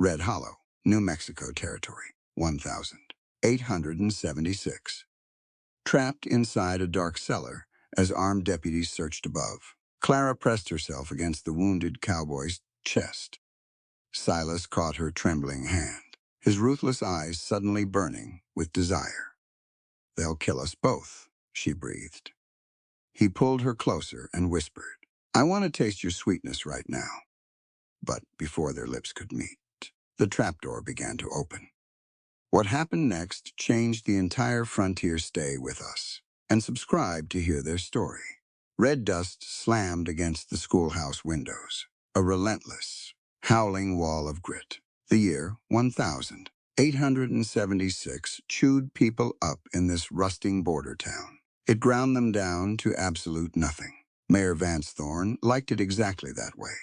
Red Hollow, New Mexico Territory, 1,876. Trapped inside a dark cellar as armed deputies searched above, Clara pressed herself against the wounded cowboy's chest. Silas caught her trembling hand, his ruthless eyes suddenly burning with desire. "They'll kill us both," she breathed. He pulled her closer and whispered, "I want to taste your sweetness right now." But before their lips could meet, the trapdoor began to open. What happened next changed the entire frontier. Stay with us and subscribe to hear their story. Red dust slammed against the schoolhouse windows, a relentless, howling wall of grit. The year 1876 chewed people up in this rusting border town. It ground them down to absolute nothing. Mayor Vance Thorne liked it exactly that way.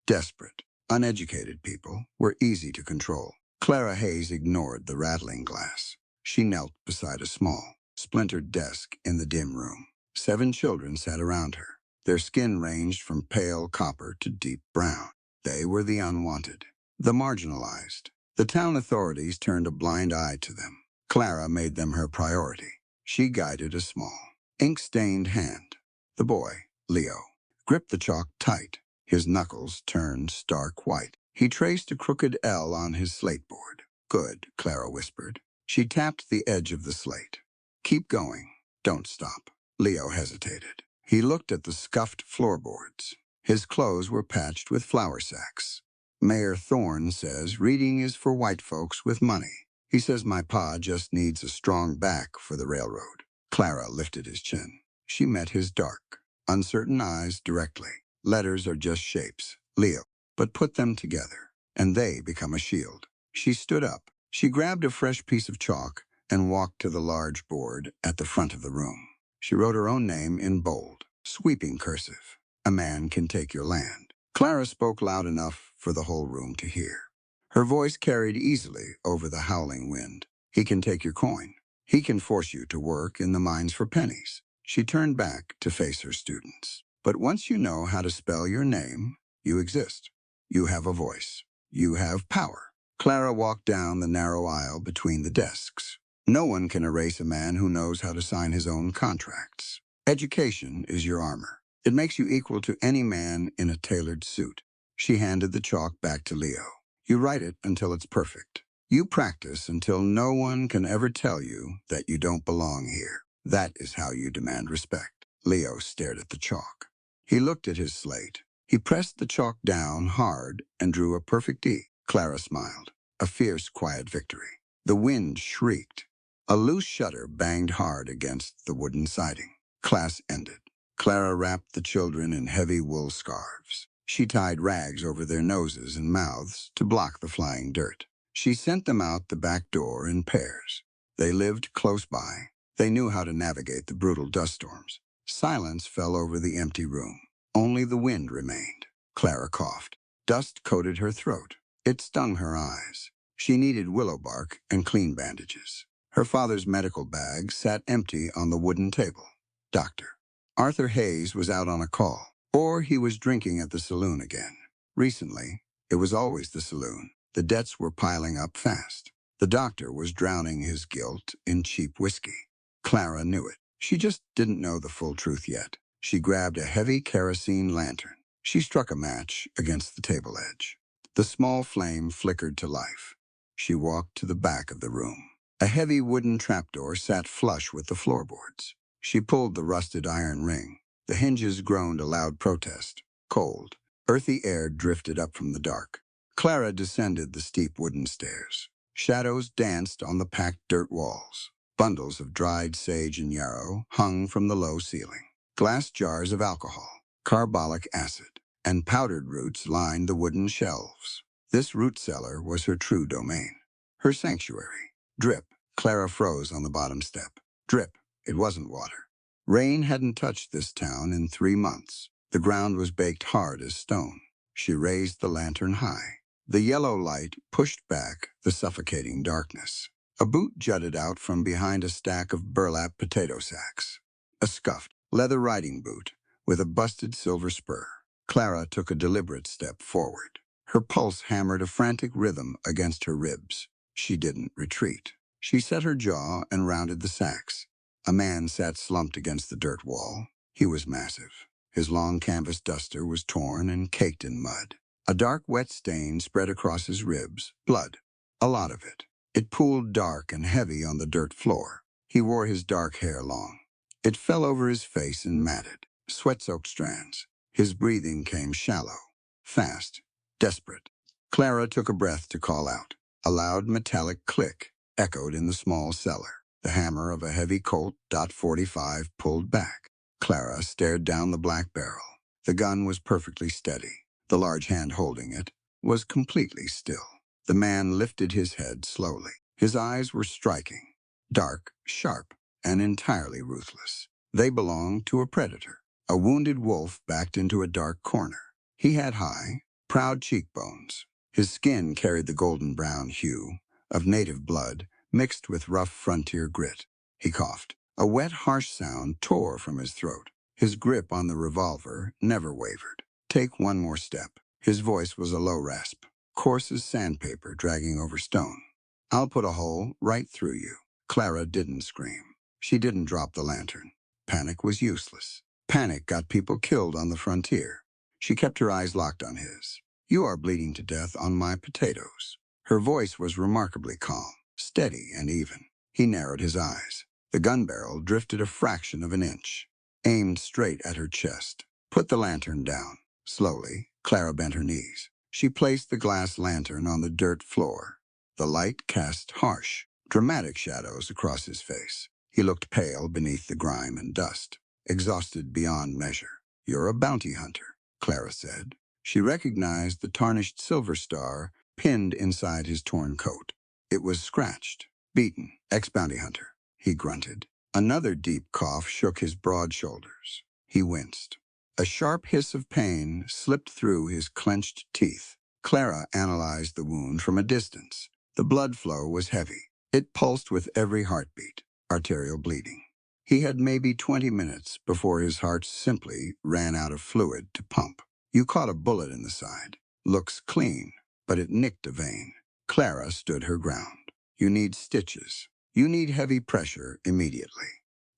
Desperate, uneducated people were easy to control. Clara Hayes ignored the rattling glass. She knelt beside a small, splintered desk in the dim room. 7 children sat around her. Their skin ranged from pale copper to deep brown. They were the unwanted, the marginalized. The town authorities turned a blind eye to them. Clara made them her priority. She guided a small, ink-stained hand. The boy, Leo, gripped the chalk tight. His knuckles turned stark white. He traced a crooked L on his slate board. "Good," Clara whispered. She tapped the edge of the slate. "Keep going. Don't stop." Leo hesitated. He looked at the scuffed floorboards. His clothes were patched with flour sacks. "Mayor Thorne says reading is for white folks with money. He says my pa just needs a strong back for the railroad." Clara lifted his chin. She met his dark, uncertain eyes directly. "Letters are just shapes, Leo, but put them together, and they become a shield." She stood up. She grabbed a fresh piece of chalk and walked to the large board at the front of the room. She wrote her own name in bold, sweeping cursive. "A man can take your land." Clara spoke loud enough for the whole room to hear. Her voice carried easily over the howling wind. "He can take your coin. He can force you to work in the mines for pennies." She turned back to face her students. "But once you know how to spell your name, you exist. You have a voice. You have power." Clara walked down the narrow aisle between the desks. "No one can erase a man who knows how to sign his own contracts. Education is your armor. It makes you equal to any man in a tailored suit." She handed the chalk back to Leo. "You write it until it's perfect. You practice until no one can ever tell you that you don't belong here. That is how you demand respect." Leo stared at the chalk. He looked at his slate. He pressed the chalk down hard and drew a perfect E. Clara smiled. A fierce, quiet victory. The wind shrieked. A loose shutter banged hard against the wooden siding. Class ended. Clara wrapped the children in heavy wool scarves. She tied rags over their noses and mouths to block the flying dirt. She sent them out the back door in pairs. They lived close by. They knew how to navigate the brutal dust storms. Silence fell over the empty room. Only the wind remained. Clara coughed. Dust coated her throat. It stung her eyes. She needed willow bark and clean bandages. Her father's medical bag sat empty on the wooden table. Dr. Arthur Hayes was out on a call, or he was drinking at the saloon again. Recently, it was always the saloon. The debts were piling up fast. The doctor was drowning his guilt in cheap whiskey. Clara knew it. She just didn't know the full truth yet. She grabbed a heavy kerosene lantern. She struck a match against the table edge. The small flame flickered to life. She walked to the back of the room. A heavy wooden trapdoor sat flush with the floorboards. She pulled the rusted iron ring. The hinges groaned a loud protest. Cold, earthy air drifted up from the dark. Clara descended the steep wooden stairs. Shadows danced on the packed dirt walls. Bundles of dried sage and yarrow hung from the low ceiling. Glass jars of alcohol, carbolic acid, and powdered roots lined the wooden shelves. This root cellar was her true domain, her sanctuary. Drip. Clara froze on the bottom step. Drip. It wasn't water. Rain hadn't touched this town in 3 months. The ground was baked hard as stone. She raised the lantern high. The yellow light pushed back the suffocating darkness. A boot jutted out from behind a stack of burlap potato sacks. A scuffed, leather riding boot with a busted silver spur. Clara took a deliberate step forward. Her pulse hammered a frantic rhythm against her ribs. She didn't retreat. She set her jaw and rounded the sacks. A man sat slumped against the dirt wall. He was massive. His long canvas duster was torn and caked in mud. A dark, wet stain spread across his ribs. Blood. A lot of it. It pooled dark and heavy on the dirt floor. He wore his dark hair long. It fell over his face and matted, sweat-soaked strands. His breathing came shallow, fast, desperate. Clara took a breath to call out. A loud metallic click echoed in the small cellar. The hammer of a heavy Colt .45 pulled back. Clara stared down the black barrel. The gun was perfectly steady. The large hand holding it was completely still. The man lifted his head slowly. His eyes were striking, dark, sharp, and entirely ruthless. They belonged to a predator. A wounded wolf backed into a dark corner. He had high, proud cheekbones. His skin carried the golden-brown hue of native blood mixed with rough frontier grit. He coughed. A wet, harsh sound tore from his throat. His grip on the revolver never wavered. Take one more step. His voice was a low rasp, coarse as sandpaper dragging over stone. I'll put a hole right through you. Clara didn't scream. She didn't drop the lantern. Panic was useless. Panic got people killed on the frontier. She kept her eyes locked on his. You are bleeding to death on my potatoes. Her voice was remarkably calm, steady and even. He narrowed his eyes. The gun barrel drifted a fraction of an inch, aimed straight at her chest. Put the lantern down. Slowly, Clara bent her knees. She placed the glass lantern on the dirt floor. The light cast harsh, dramatic shadows across his face. He looked pale beneath the grime and dust, exhausted beyond measure. You're a bounty hunter, Clara said. She recognized the tarnished silver star pinned inside his torn coat. It was scratched, beaten. Ex-bounty hunter, he grunted. Another deep cough shook his broad shoulders. He winced. A sharp hiss of pain slipped through his clenched teeth. Clara analyzed the wound from a distance. The blood flow was heavy. It pulsed with every heartbeat, arterial bleeding. He had maybe 20 minutes before his heart simply ran out of fluid to pump. You caught a bullet in the side. Looks clean, but it nicked a vein. Clara stood her ground. You need stitches. You need heavy pressure immediately.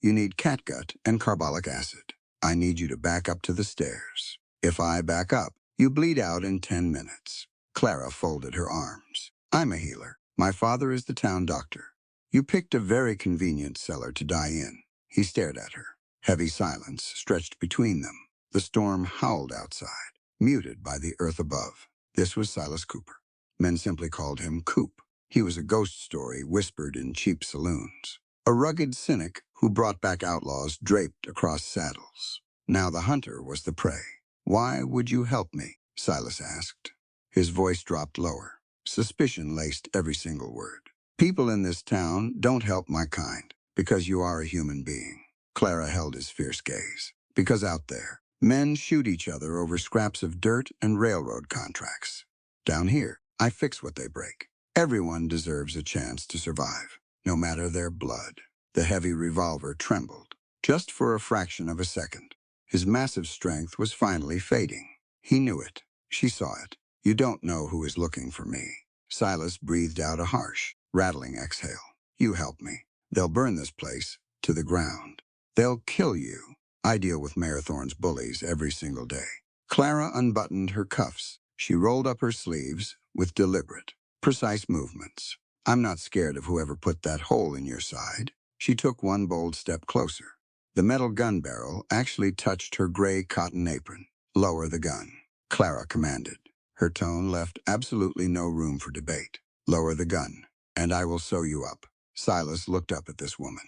You need catgut and carbolic acid. I need you to back up to the stairs. If I back up, you bleed out in 10 minutes. Clara folded her arms. I'm a healer. My father is the town doctor. You picked a very convenient cellar to die in. He stared at her. Heavy silence stretched between them. The storm howled outside, muted by the earth above. This was Silas Cooper. Men simply called him Coop. He was a ghost story whispered in cheap saloons. A rugged cynic who brought back outlaws draped across saddles. Now the hunter was the prey. Why would you help me? Silas asked. His voice dropped lower. Suspicion laced every single word. People in this town don't help my kind because you are a human being. Clara held his fierce gaze. Because out there, men shoot each other over scraps of dirt and railroad contracts. Down here, I fix what they break. Everyone deserves a chance to survive, no matter their blood. The heavy revolver trembled, just for a fraction of a second. His massive strength was finally fading. He knew it. She saw it. You don't know who is looking for me. Silas breathed out a harsh, rattling exhale. You help me. They'll burn this place to the ground. They'll kill you. I deal with Mayor Thorne's bullies every single day. Clara unbuttoned her cuffs. She rolled up her sleeves with deliberate, precise movements. I'm not scared of whoever put that hole in your side. She took one bold step closer. The metal gun barrel actually touched her gray cotton apron. Lower the gun, Clara commanded. Her tone left absolutely no room for debate. Lower the gun, and I will sew you up. Silas looked up at this woman.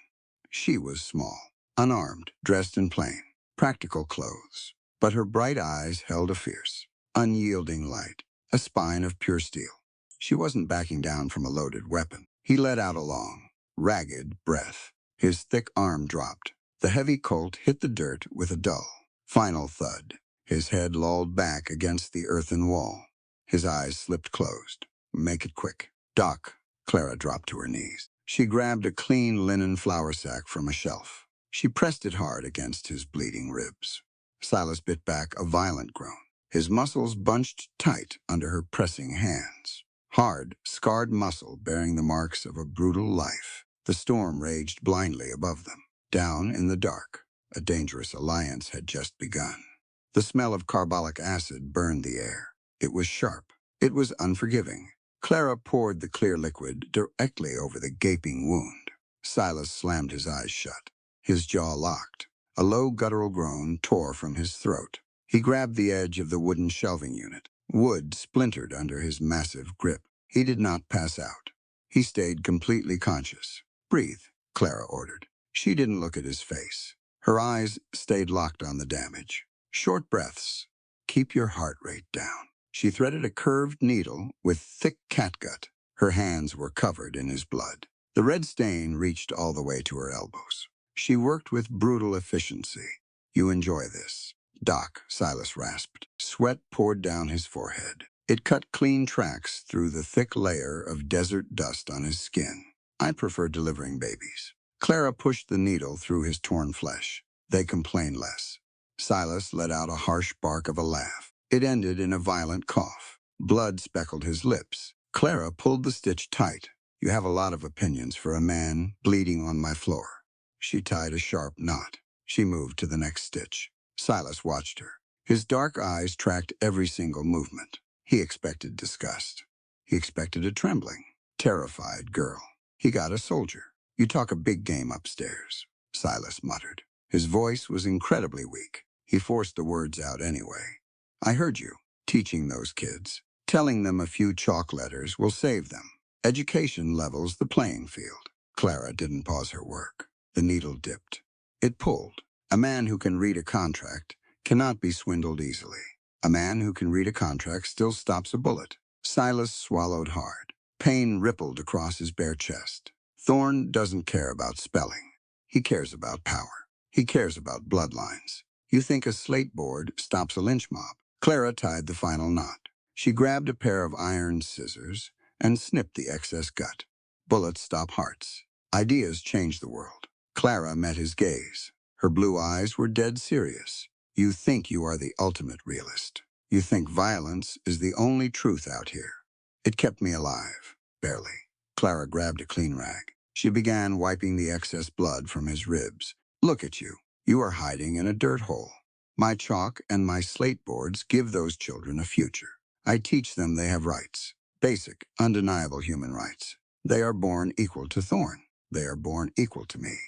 She was small, unarmed, dressed in plain, practical clothes. But her bright eyes held a fierce, unyielding light, a spine of pure steel. She wasn't backing down from a loaded weapon. He let out a long, ragged breath. His thick arm dropped. The heavy Colt hit the dirt with a dull, final thud. His head lolled back against the earthen wall. His eyes slipped closed. Make it quick. Doc. Clara dropped to her knees. She grabbed a clean linen flour sack from a shelf. She pressed it hard against his bleeding ribs. Silas bit back a violent groan. his muscles bunched tight under her pressing hands. Hard, scarred muscle bearing the marks of a brutal life. The storm raged blindly above them. Down in the dark, a dangerous alliance had just begun. The smell of carbolic acid burned the air. It was sharp. It was unforgiving. Clara poured the clear liquid directly over the gaping wound. Silas slammed his eyes shut. His jaw locked. A low guttural groan tore from his throat. He grabbed the edge of the wooden shelving unit. Wood splintered under his massive grip. He did not pass out. He stayed completely conscious. "Breathe," Clara ordered. She didn't look at his face. Her eyes stayed locked on the damage. Short breaths. Keep your heart rate down. She threaded a curved needle with thick catgut. Her hands were covered in his blood. The red stain reached all the way to her elbows. She worked with brutal efficiency. "You enjoy this." "Doc," Silas rasped. Sweat poured down his forehead. It cut clean tracks through the thick layer of desert dust on his skin. "I prefer delivering babies." Clara pushed the needle through his torn flesh. "They complain less." Silas let out a harsh bark of a laugh. It ended in a violent cough. Blood speckled his lips. Clara pulled the stitch tight. "You have a lot of opinions for a man bleeding on my floor." She tied a sharp knot. She moved to the next stitch. Silas watched her. His dark eyes tracked every single movement. He expected disgust. He expected a trembling, terrified girl. He got a soldier. "You talk a big game upstairs," Silas muttered. His voice was incredibly weak. He forced the words out anyway. "I heard you, teaching those kids. Telling them a few chalk letters will save them. Education levels the playing field." Clara didn't pause her work. The needle dipped. It pulled. A man who can read a contract cannot be swindled easily. A man who can read a contract still stops a bullet. Silas swallowed hard. Pain rippled across his bare chest. Thorne doesn't care about spelling. He cares about power. He cares about bloodlines. You think a slate board stops a lynch mob? Clara tied the final knot. She grabbed a pair of iron scissors and snipped the excess gut. Bullets stop hearts. Ideas change the world. Clara met his gaze. Her blue eyes were dead serious. "You think you are the ultimate realist. You think violence is the only truth out here." "It kept me alive. Barely." Clara grabbed a clean rag. She began wiping the excess blood from his ribs. "Look at you. You are hiding in a dirt hole. My chalk and my slate boards give those children a future. I teach them they have rights. Basic, undeniable human rights. They are born equal to Thorne. They are born equal to me.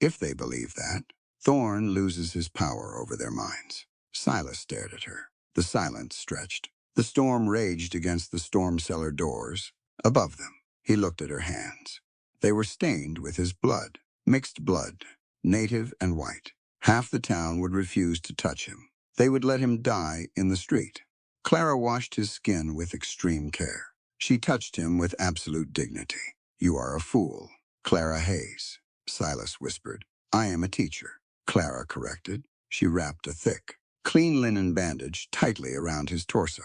If they believe that, Thorne loses his power over their minds." Silas stared at her. The silence stretched. The storm raged against the storm cellar doors. Above them, he looked at her hands. They were stained with his blood. Mixed blood, native and white. Half the town would refuse to touch him. They would let him die in the street. Clara washed his skin with extreme care. She touched him with absolute dignity. "You are a fool." "Clara Hayes," Silas whispered. "I am a teacher." Clara corrected. She wrapped a thick, clean linen bandage tightly around his torso.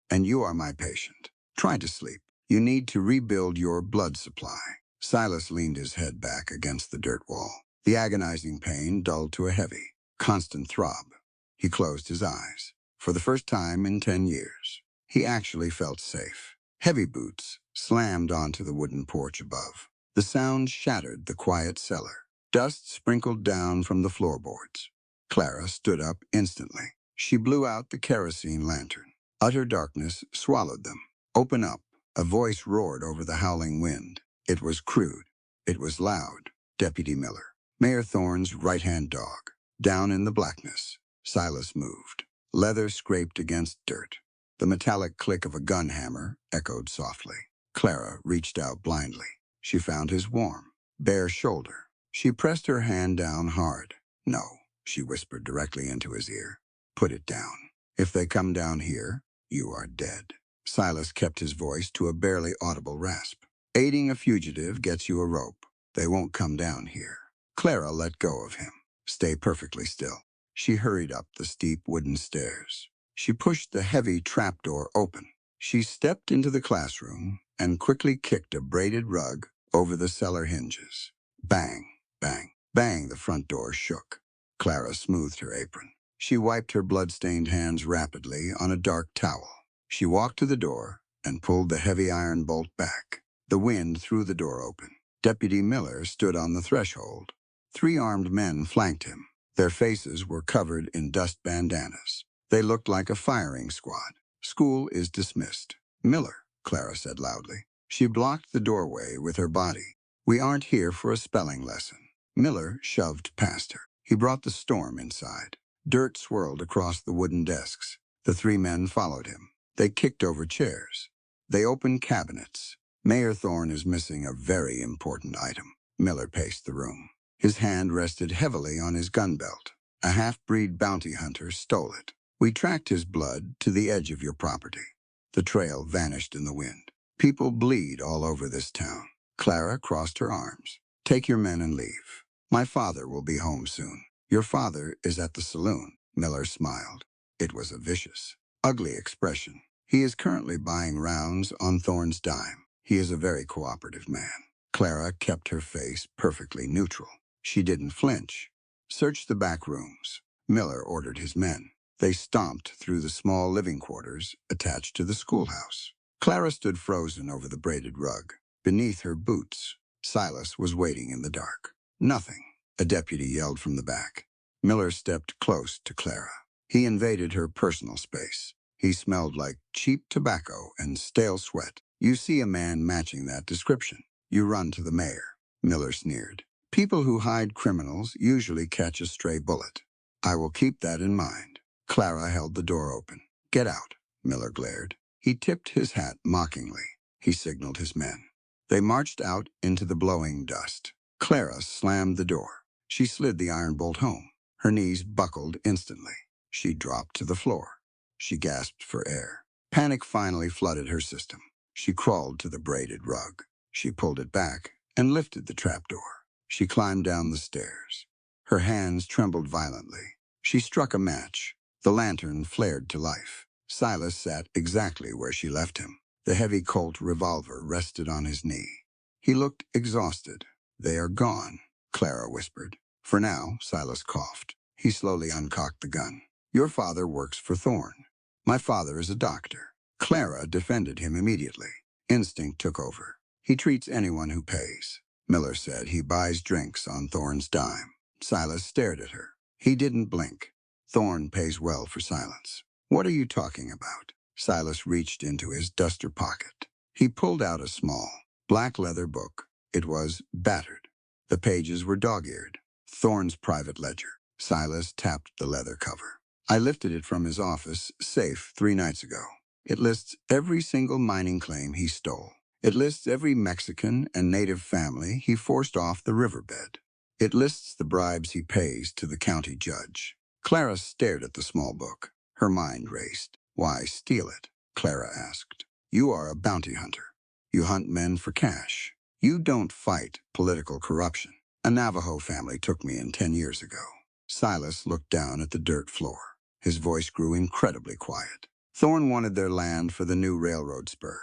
"And you are my patient. Try to sleep. You need to rebuild your blood supply." Silas leaned his head back against the dirt wall. The agonizing pain dulled to a heavy, constant throb. He closed his eyes. For the first time in 10 years, he actually felt safe. Heavy boots slammed onto the wooden porch above. The sound shattered the quiet cellar. Dust sprinkled down from the floorboards. Clara stood up instantly. She blew out the kerosene lantern. Utter darkness swallowed them. "Open up." A voice roared over the howling wind. It was crude. It was loud. Deputy Miller, Mayor Thorne's right-hand dog. Down in the blackness, Silas moved. Leather scraped against dirt. The metallic click of a gun hammer echoed softly. Clara reached out blindly. She found his warm, bare shoulder. She pressed her hand down hard. "No," she whispered directly into his ear. "Put it down. If they come down here, you are dead." Silas kept his voice to a barely audible rasp. "Aiding a fugitive gets you a rope. They won't come down here." Clara let go of him. "Stay perfectly still." She hurried up the steep wooden stairs. She pushed the heavy trapdoor open. She stepped into the classroom and quickly kicked a braided rug over the cellar hinges. Bang, bang, bang, the front door shook. Clara smoothed her apron. She wiped her blood-stained hands rapidly on a dark towel. She walked to the door and pulled the heavy iron bolt back. The wind threw the door open. Deputy Miller stood on the threshold. 3 armed men flanked him. Their faces were covered in dust bandanas. They looked like a firing squad. "School is dismissed." "Miller," Clara said loudly. She blocked the doorway with her body. "We aren't here for a spelling lesson." Miller shoved past her. He brought the storm inside. Dirt swirled across the wooden desks. The 3 men followed him. They kicked over chairs. They opened cabinets. "Mayor Thorne is missing a very important item." Miller paced the room. His hand rested heavily on his gun belt. "A half-breed bounty hunter stole it. We tracked his blood to the edge of your property." The trail vanished in the wind. "People bleed all over this town." Clara crossed her arms. "Take your men and leave. My father will be home soon." "Your father is at the saloon." Miller smiled. It was a vicious, ugly expression. "He is currently buying rounds on Thorne's dime. He is a very cooperative man." Clara kept her face perfectly neutral. She didn't flinch. "Search the back rooms." Miller ordered his men. They stomped through the small living quarters attached to the schoolhouse. Clara stood frozen over the braided rug. Beneath her boots, Silas was waiting in the dark. "Nothing," a deputy yelled from the back. Miller stepped close to Clara. He invaded her personal space. He smelled like cheap tobacco and stale sweat. "You see a man matching that description. You run to the mayor." Miller sneered. "People who hide criminals usually catch a stray bullet. I will keep that in mind." Clara held the door open. "Get out," Miller glared. He tipped his hat mockingly. He signaled his men. They marched out into the blowing dust. Clara slammed the door. She slid the iron bolt home. Her knees buckled instantly. She dropped to the floor. She gasped for air. Panic finally flooded her system. She crawled to the braided rug. She pulled it back and lifted the trapdoor. She climbed down the stairs. Her hands trembled violently. She struck a match. The lantern flared to life. Silas sat exactly where she left him. The heavy Colt revolver rested on his knee. He looked exhausted. "They are gone," Clara whispered. "For now," Silas coughed. He slowly uncocked the gun. "Your father works for Thorne." "My father is a doctor." Clara defended him immediately. Instinct took over. "He treats anyone who pays." Miller said he buys drinks on Thorne's dime. Silas stared at her. He didn't blink. "Thorne pays well for silence." "What are you talking about?" Silas reached into his duster pocket. He pulled out a small, black leather book. It was battered. The pages were dog-eared. "Thorne's private ledger." Silas tapped the leather cover. "I lifted it from his office safe 3 nights ago. It lists every single mining claim he stole. It lists every Mexican and native family he forced off the riverbed. It lists the bribes he pays to the county judge." Clara stared at the small book. Her mind raced. "Why steal it?" Clara asked. "You are a bounty hunter. You hunt men for cash. You don't fight political corruption. A Navajo family took me in 10 years ago." Silas looked down at the dirt floor. His voice grew incredibly quiet. "Thorne wanted their land for the new railroad spur.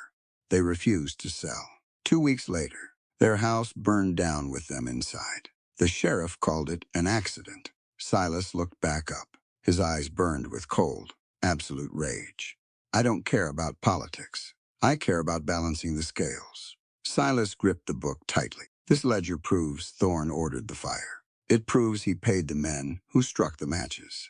They refused to sell. 2 weeks later, their house burned down with them inside. The sheriff called it an accident." Silas looked back up. His eyes burned with cold, absolute rage. "I don't care about politics. I care about balancing the scales." Silas gripped the book tightly. "This ledger proves Thorne ordered the fire. It proves he paid the men who struck the matches.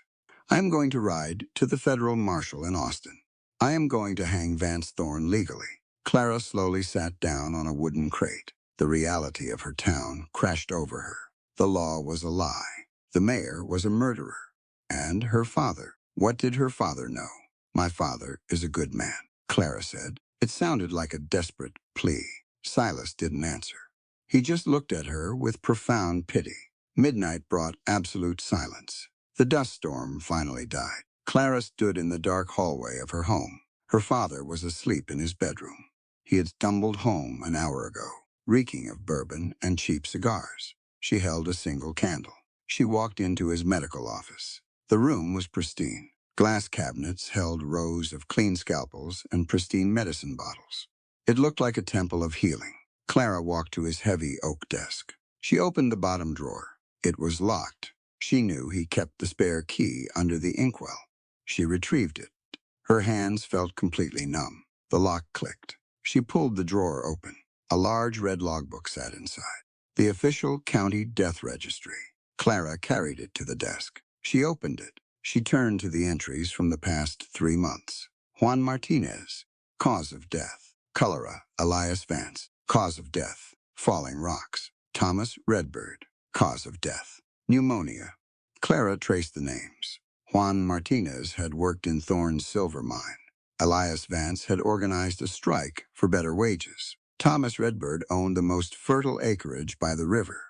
I am going to ride to the federal marshal in Austin. I am going to hang Vance Thorne legally." Clara slowly sat down on a wooden crate. The reality of her town crashed over her. The law was a lie. The mayor was a murderer. And her father. What did her father know? "My father is a good man," Clara said. It sounded like a desperate plea. Silas didn't answer. He just looked at her with profound pity. Midnight brought absolute silence. The dust storm finally died. Clara stood in the dark hallway of her home. Her father was asleep in his bedroom. He had stumbled home an hour ago, reeking of bourbon and cheap cigars. She held a single candle. She walked into his medical office. The room was pristine. Glass cabinets held rows of clean scalpels and pristine medicine bottles. It looked like a temple of healing. Clara walked to his heavy oak desk. She opened the bottom drawer. It was locked. She knew he kept the spare key under the inkwell. She retrieved it. Her hands felt completely numb. The lock clicked. She pulled the drawer open. A large red logbook sat inside. The official county death registry. Clara carried it to the desk. She opened it. She turned to the entries from the past 3 months. Juan Martinez, cause of death. Cholera, Elias Vance, cause of death. Falling rocks. Thomas Redbird, cause of death. Pneumonia. Clara traced the names. Juan Martinez had worked in Thorne's silver mine. Elias Vance had organized a strike for better wages. Thomas Redbird owned the most fertile acreage by the river.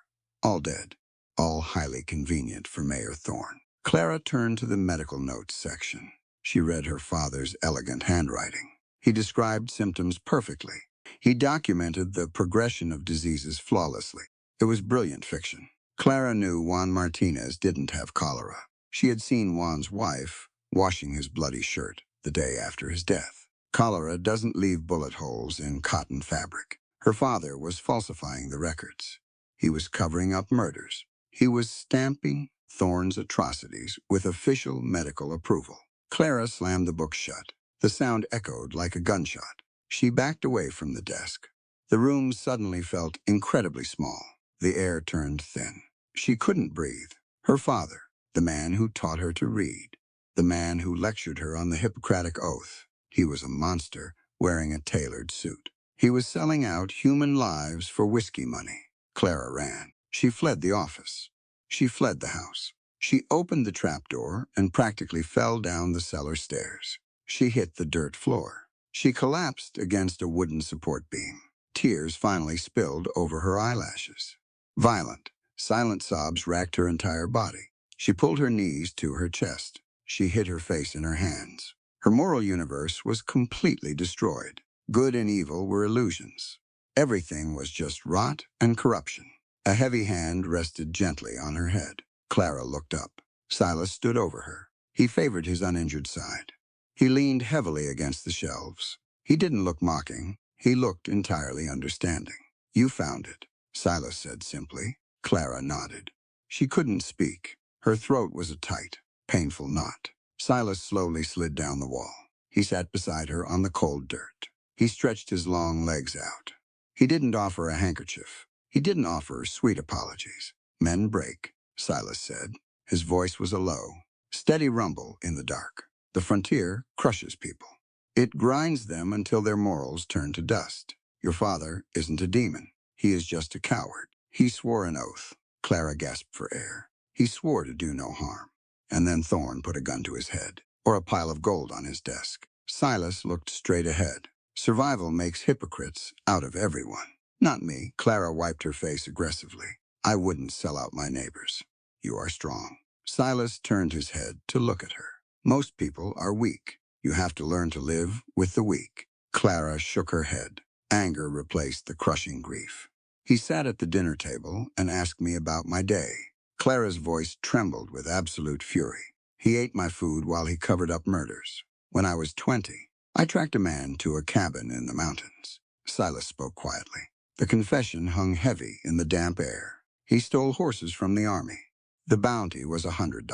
All dead. All highly convenient for Mayor Thorne. Clara turned to the medical notes section. She read her father's elegant handwriting. He described symptoms perfectly. He documented the progression of diseases flawlessly. It was brilliant fiction. Clara knew Juan Martinez didn't have cholera. She had seen Juan's wife washing his bloody shirt the day after his death. Cholera doesn't leave bullet holes in cotton fabric. Her father was falsifying the records. He was covering up murders. He was stamping Thorne's atrocities with official medical approval. Clara slammed the book shut. The sound echoed like a gunshot. She backed away from the desk. The room suddenly felt incredibly small. The air turned thin. She couldn't breathe. Her father, the man who taught her to read, the man who lectured her on the Hippocratic Oath. He was a monster wearing a tailored suit. He was selling out human lives for whiskey money. Clara ran. She fled the office. She fled the house. She opened the trapdoor and practically fell down the cellar stairs. She hit the dirt floor. She collapsed against a wooden support beam. Tears finally spilled over her eyelashes. Violent, silent sobs racked her entire body. She pulled her knees to her chest. She hid her face in her hands. Her moral universe was completely destroyed. Good and evil were illusions. Everything was just rot and corruption. A heavy hand rested gently on her head. Clara looked up. Silas stood over her. He favored his uninjured side. He leaned heavily against the shelves. He didn't look mocking. He looked entirely understanding. You found it, Silas said simply. Clara nodded. She couldn't speak. Her throat was a tight, painful knot. Silas slowly slid down the wall. He sat beside her on the cold dirt. He stretched his long legs out. He didn't offer a handkerchief. He didn't offer sweet apologies. Men break, Silas said. His voice was a low, steady rumble in the dark. The frontier crushes people. It grinds them until their morals turn to dust. Your father isn't a demon. He is just a coward. He swore an oath. Clara gasped for air. He swore to do no harm. And then Thorne put a gun to his head, or a pile of gold on his desk. Silas looked straight ahead. Survival makes hypocrites out of everyone. Not me. Clara wiped her face aggressively. I wouldn't sell out my neighbors. You are strong. Silas turned his head to look at her. Most people are weak. You have to learn to live with the weak. Clara shook her head. Anger replaced the crushing grief. He sat at the dinner table and asked me about my day. Clara's voice trembled with absolute fury. He ate my food while he covered up murders. When I was 20, I tracked a man to a cabin in the mountains. Silas spoke quietly. The confession hung heavy in the damp air. He stole horses from the army. The bounty was $100.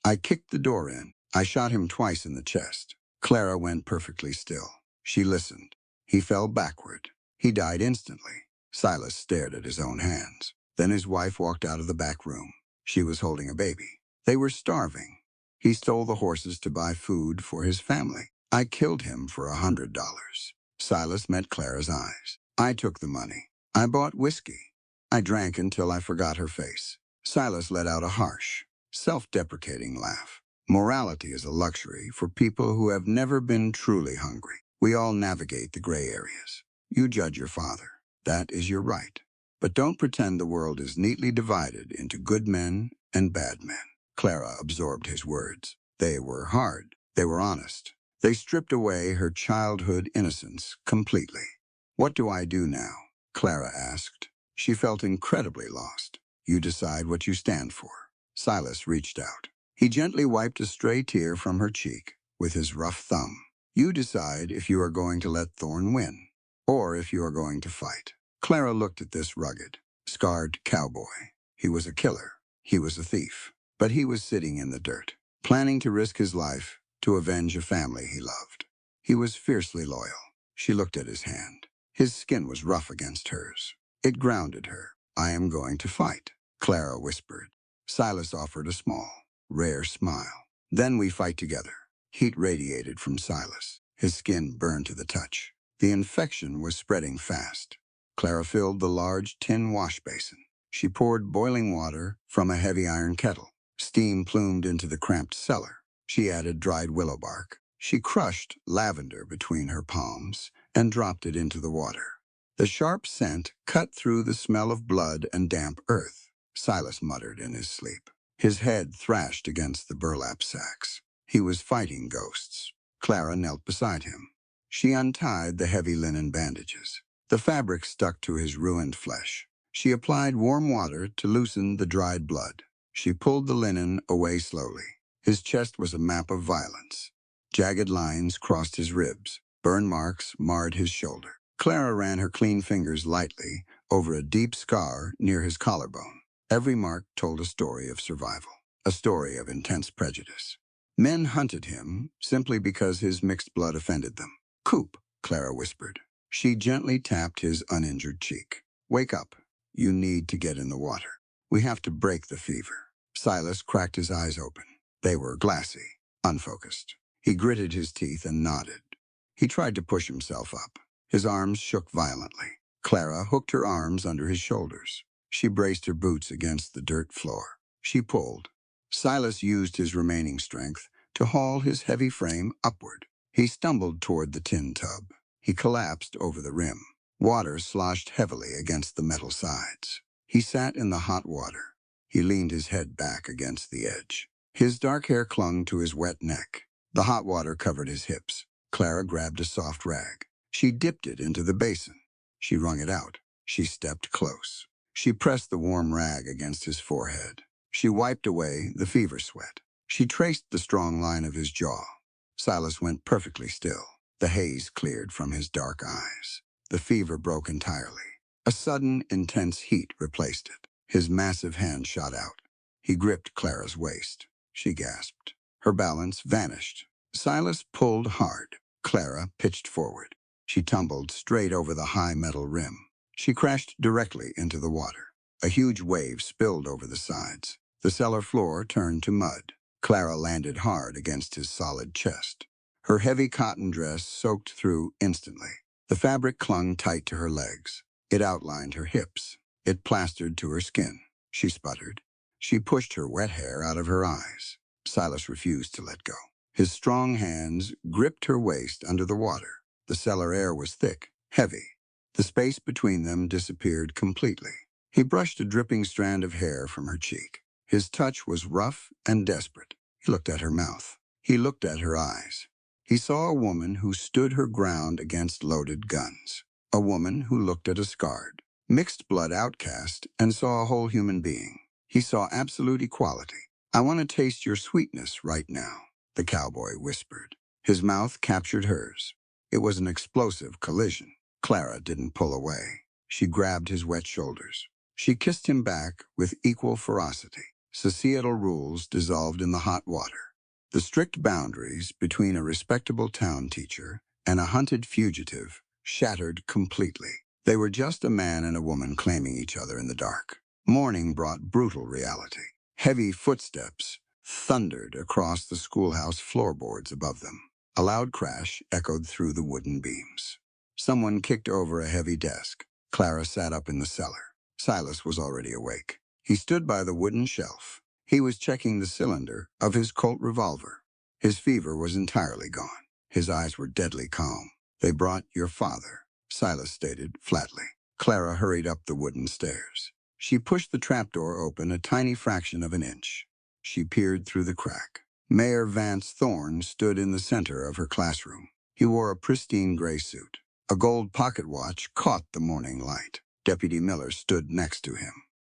I kicked the door in. I shot him twice in the chest. Clara went perfectly still. She listened. He fell backward. He died instantly. Silas stared at his own hands. Then his wife walked out of the back room. She was holding a baby. They were starving. He stole the horses to buy food for his family. I killed him for $100. Silas met Clara's eyes. I took the money. I bought whiskey. I drank until I forgot her face. Silas let out a harsh, self-deprecating laugh. Morality is a luxury for people who have never been truly hungry. We all navigate the gray areas. You judge your father. That is your right. But don't pretend the world is neatly divided into good men and bad men. Clara absorbed his words. They were hard. They were honest. They stripped away her childhood innocence completely. What do I do now? Clara asked. She felt incredibly lost. You decide what you stand for. Silas reached out. He gently wiped a stray tear from her cheek with his rough thumb. You decide if you are going to let Thorne win, or if you are going to fight. Clara looked at this rugged, scarred cowboy. He was a killer. He was a thief. But he was sitting in the dirt, planning to risk his life to avenge a family he loved. He was fiercely loyal. She looked at his hand. His skin was rough against hers. It grounded her. "I am going to fight," Clara whispered. Silas offered a small, rare smile. "Then we fight together." Heat radiated from Silas. His skin burned to the touch. The infection was spreading fast. Clara filled the large tin wash basin. She poured boiling water from a heavy iron kettle. Steam plumed into the cramped cellar. She added dried willow bark. She crushed lavender between her palms and dropped it into the water. The sharp scent cut through the smell of blood and damp earth. Silas muttered in his sleep. His head thrashed against the burlap sacks. He was fighting ghosts. Clara knelt beside him. She untied the heavy linen bandages. The fabric stuck to his ruined flesh. She applied warm water to loosen the dried blood. She pulled the linen away slowly. His chest was a map of violence. Jagged lines crossed his ribs. Burn marks marred his shoulder. Clara ran her clean fingers lightly over a deep scar near his collarbone. Every mark told a story of survival, a story of intense prejudice. Men hunted him simply because his mixed blood offended them. "Coop," Clara whispered. She gently tapped his uninjured cheek. "Wake up. You need to get in the water. We have to break the fever." Silas cracked his eyes open. They were glassy, unfocused. He gritted his teeth and nodded. He tried to push himself up. His arms shook violently. Clara hooked her arms under his shoulders. She braced her boots against the dirt floor. She pulled. Silas used his remaining strength to haul his heavy frame upward. He stumbled toward the tin tub. He collapsed over the rim. Water sloshed heavily against the metal sides. He sat in the hot water. He leaned his head back against the edge. His dark hair clung to his wet neck. The hot water covered his hips. Clara grabbed a soft rag. She dipped it into the basin. She wrung it out. She stepped close. She pressed the warm rag against his forehead. She wiped away the fever sweat. She traced the strong line of his jaw. Silas went perfectly still. The haze cleared from his dark eyes. The fever broke entirely. A sudden, intense heat replaced it. His massive hand shot out. He gripped Clara's waist. She gasped. Her balance vanished. Silas pulled hard. Clara pitched forward. She tumbled straight over the high metal rim. She crashed directly into the water. A huge wave spilled over the sides. The cellar floor turned to mud. Clara landed hard against his solid chest. Her heavy cotton dress soaked through instantly. The fabric clung tight to her legs. It outlined her hips. It plastered to her skin. She sputtered. She pushed her wet hair out of her eyes. Silas refused to let go. His strong hands gripped her waist under the water. The cellar air was thick, heavy. The space between them disappeared completely. He brushed a dripping strand of hair from her cheek. His touch was rough and desperate. He looked at her mouth. He looked at her eyes. He saw a woman who stood her ground against loaded guns. A woman who looked at a scarred, mixed blood outcast and saw a whole human being. He saw absolute equality. "I want to taste your sweetness right now," the cowboy whispered. His mouth captured hers. It was an explosive collision. Clara didn't pull away. She grabbed his wet shoulders. She kissed him back with equal ferocity. Societal rules dissolved in the hot water. The strict boundaries between a respectable town teacher and a hunted fugitive shattered completely. They were just a man and a woman claiming each other in the dark. Morning brought brutal reality. Heavy footsteps thundered across the schoolhouse floorboards above them. A loud crash echoed through the wooden beams. Someone kicked over a heavy desk. Clara sat up in the cellar. Silas was already awake. He stood by the wooden shelf. He was checking the cylinder of his Colt revolver. His fever was entirely gone. His eyes were deadly calm. "They brought your father," Silas stated flatly. Clara hurried up the wooden stairs. She pushed the trapdoor open a tiny fraction of an inch. She peered through the crack. Mayor Vance Thorne stood in the center of her classroom. He wore a pristine gray suit. A gold pocket watch caught the morning light. Deputy Miller stood next to him.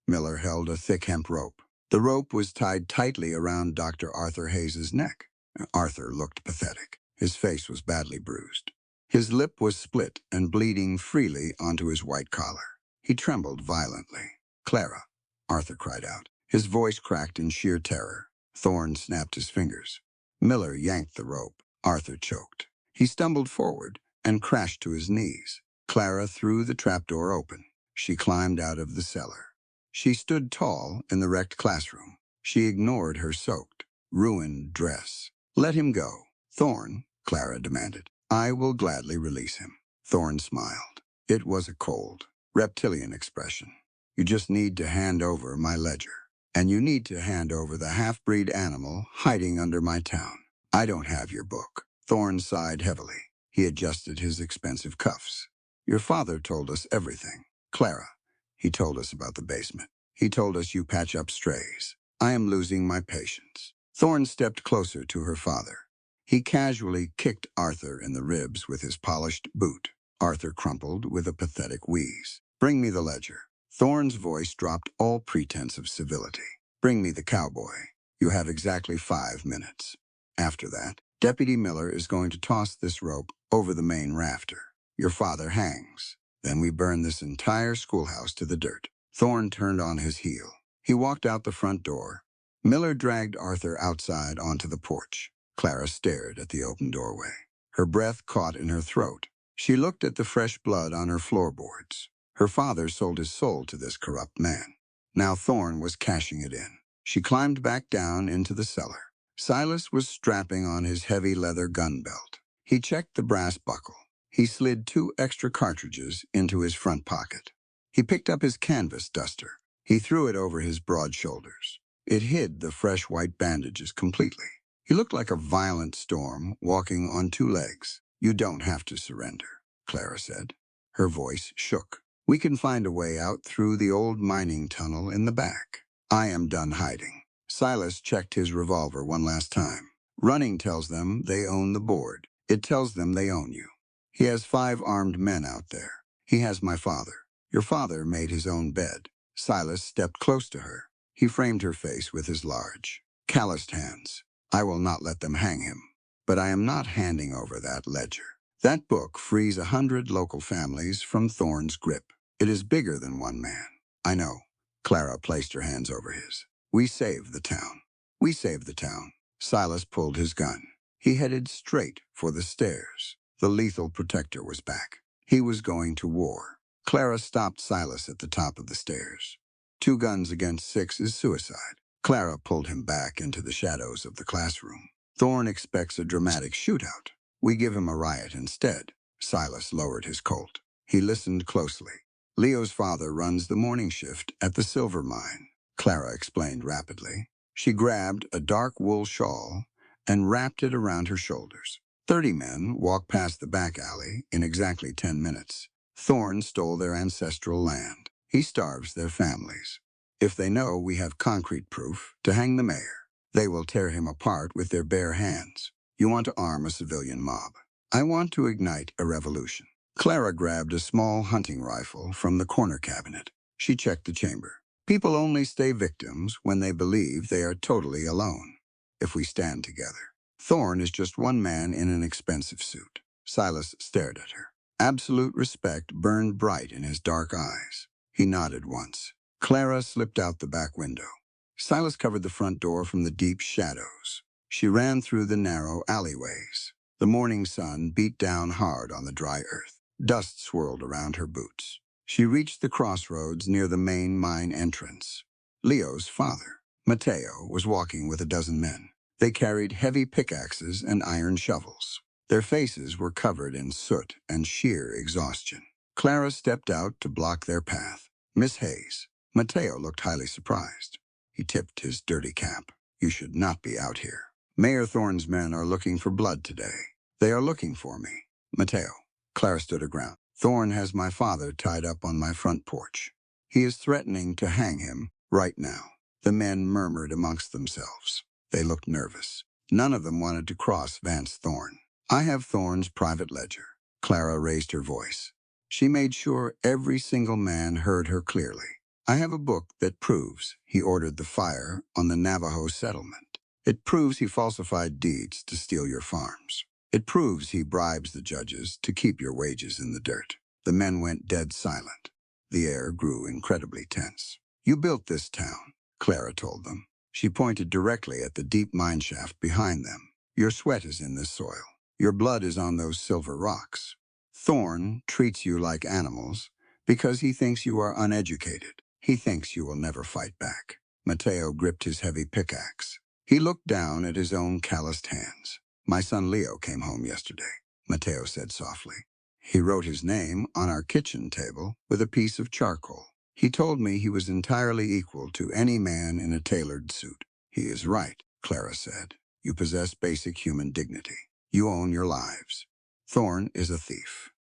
Miller held a thick hemp rope. The rope was tied tightly around Dr. Arthur Hayes's neck. Arthur looked pathetic. His face was badly bruised. His lip was split and bleeding freely onto his white collar. He trembled violently. "Clara," Arthur cried out. His voice cracked in sheer terror. Thorne snapped his fingers. Miller yanked the rope. Arthur choked. He stumbled forward and crashed to his knees. Clara threw the trapdoor open. She climbed out of the cellar. She stood tall in the wrecked classroom. She ignored her soaked, ruined dress. "Let him go." "Thorne," Clara demanded. "I will gladly release him." Thorne smiled. It was a cold, reptilian expression. "You just need to hand over my ledger. And you need to hand over the half-breed animal hiding under my town. I don't have your book." Thorne sighed heavily. He adjusted his expensive cuffs. "Your father told us everything. Clara, he told us about the basement. He told us you patch up strays. I am losing my patience." Thorne stepped closer to her father. He casually kicked Arthur in the ribs with his polished boot. Arthur crumpled with a pathetic wheeze. "Bring me the ledger." Thorne's voice dropped all pretense of civility. "Bring me the cowboy. You have exactly 5 minutes. After that, Deputy Miller is going to toss this rope over the main rafter. Your father hangs. Then we burn this entire schoolhouse to the dirt." Thorne turned on his heel. He walked out the front door. Miller dragged Arthur outside onto the porch. Clara stared at the open doorway. Her breath caught in her throat. She looked at the fresh blood on her floorboards. Her father sold his soul to this corrupt man. Now Thorne was cashing it in. She climbed back down into the cellar. Silas was strapping on his heavy leather gun belt. He checked the brass buckle. He slid 2 extra cartridges into his front pocket. He picked up his canvas duster. He threw it over his broad shoulders. It hid the fresh white bandages completely. He looked like a violent storm walking on 2 legs. "You don't have to surrender," Clara said. Her voice shook. "We can find a way out through the old mining tunnel in the back. I am done hiding." Silas checked his revolver one last time. "Running tells them they own the board. It tells them they own you. He has 5 armed men out there. He has my father. Your father made his own bed." Silas stepped close to her. He framed her face with his large, calloused hands. "I will not let them hang him. But I am not handing over that ledger. That book frees 100 local families from Thorne's grip. It is bigger than one man." "I know." Clara placed her hands over his. "We saved the town. We saved the town." Silas pulled his gun. He headed straight for the stairs. The lethal protector was back. He was going to war. Clara stopped Silas at the top of the stairs. 2 guns against 6 is suicide. Clara pulled him back into the shadows of the classroom. "Thorne expects a dramatic shootout. We give him a riot instead." Silas lowered his Colt. He listened closely. "Leo's father runs the morning shift at the silver mine," Clara explained rapidly. She grabbed a dark wool shawl and wrapped it around her shoulders. 30 men walk past the back alley in exactly 10 minutes. Thorne stole their ancestral land. He starves their families. If they know we have concrete proof to hang the mayor, they will tear him apart with their bare hands. You want to arm a civilian mob. I want to ignite a revolution." Clara grabbed a small hunting rifle from the corner cabinet. She checked the chamber. "People only stay victims when they believe they are totally alone. If we stand together." Thorne is just one man in an expensive suit. Silas stared at her. Absolute respect burned bright in his dark eyes. He nodded once. Clara slipped out the back window. Silas covered the front door from the deep shadows. She ran through the narrow alleyways. The morning sun beat down hard on the dry earth. Dust swirled around her boots. She reached the crossroads near the main mine entrance. Leo's father, Mateo, was walking with a dozen men. They carried heavy pickaxes and iron shovels. Their faces were covered in soot and sheer exhaustion. Clara stepped out to block their path. "Miss Hayes." Mateo looked highly surprised. He tipped his dirty cap. "You should not be out here. Mayor Thorne's men are looking for blood today. They are looking for me." "Mateo." Clara stood her ground. "Thorne has my father tied up on my front porch. He is threatening to hang him right now." The men murmured amongst themselves. They looked nervous. None of them wanted to cross Vance Thorne. "I have Thorne's private ledger." Clara raised her voice. She made sure every single man heard her clearly. "I have a book that proves he ordered the fire on the Navajo settlement. It proves he falsified deeds to steal your farms. It proves he bribes the judges to keep your wages in the dirt." The men went dead silent. The air grew incredibly tense. "You built this town. Clara told them. She pointed directly at the deep mine shaft behind them. Your sweat is in this soil. Your blood is on those silver rocks. Thorn treats you like animals because he thinks you are uneducated. He thinks you will never fight back. Mateo gripped his heavy pickaxe. He looked down at his own calloused hands. My son Leo came home yesterday, Mateo said softly. He wrote his name on our kitchen table with a piece of charcoal. He told me he was entirely equal to any man in a tailored suit. He is right, Clara said. You possess basic human dignity. You own your lives. Thorn is a thief.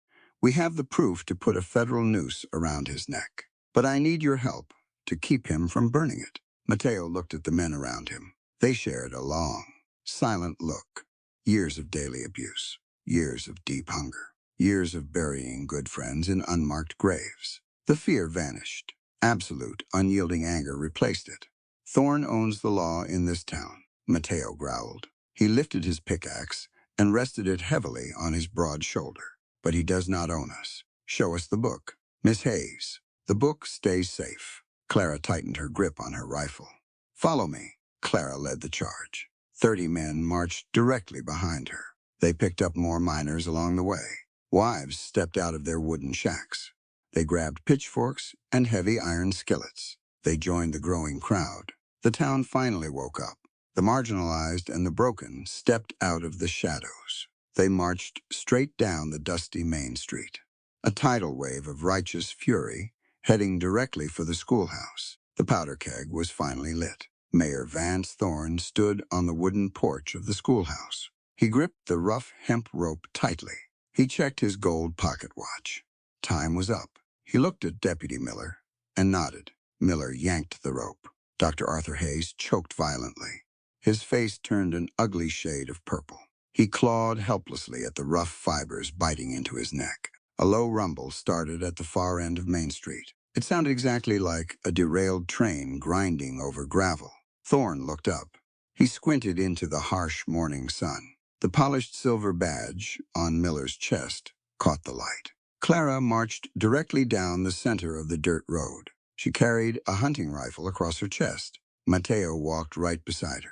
We have the proof to put a federal noose around his neck. But I need your help to keep him from burning it. Mateo looked at the men around him. They shared a long, silent look. Years of daily abuse. Years of deep hunger. Years of burying good friends in unmarked graves. The fear vanished. Absolute, unyielding anger replaced it. Thorn owns the law in this town, Mateo growled. He lifted his pickaxe and rested it heavily on his broad shoulder. But he does not own us. Show us the book. Miss Hayes, the book stays safe. Clara tightened her grip on her rifle. Follow me. Clara led the charge. 30 men marched directly behind her. They picked up more miners along the way. Wives stepped out of their wooden shacks. They grabbed pitchforks and heavy iron skillets. They joined the growing crowd. The town finally woke up. The marginalized and the broken stepped out of the shadows. They marched straight down the dusty main street. A tidal wave of righteous fury heading directly for the schoolhouse. The powder keg was finally lit. Mayor Vance Thorn stood on the wooden porch of the schoolhouse. He gripped the rough hemp rope tightly. He checked his gold pocket watch. Time was up. He looked at Deputy Miller and nodded. Miller yanked the rope. Dr. Arthur Hayes choked violently. His face turned an ugly shade of purple. He clawed helplessly at the rough fibers biting into his neck. A low rumble started at the far end of Main Street. It sounded exactly like a derailed train grinding over gravel. Thorn looked up. He squinted into the harsh morning sun. The polished silver badge on Miller's chest caught the light. Clara marched directly down the center of the dirt road. She carried a hunting rifle across her chest. Mateo walked right beside her.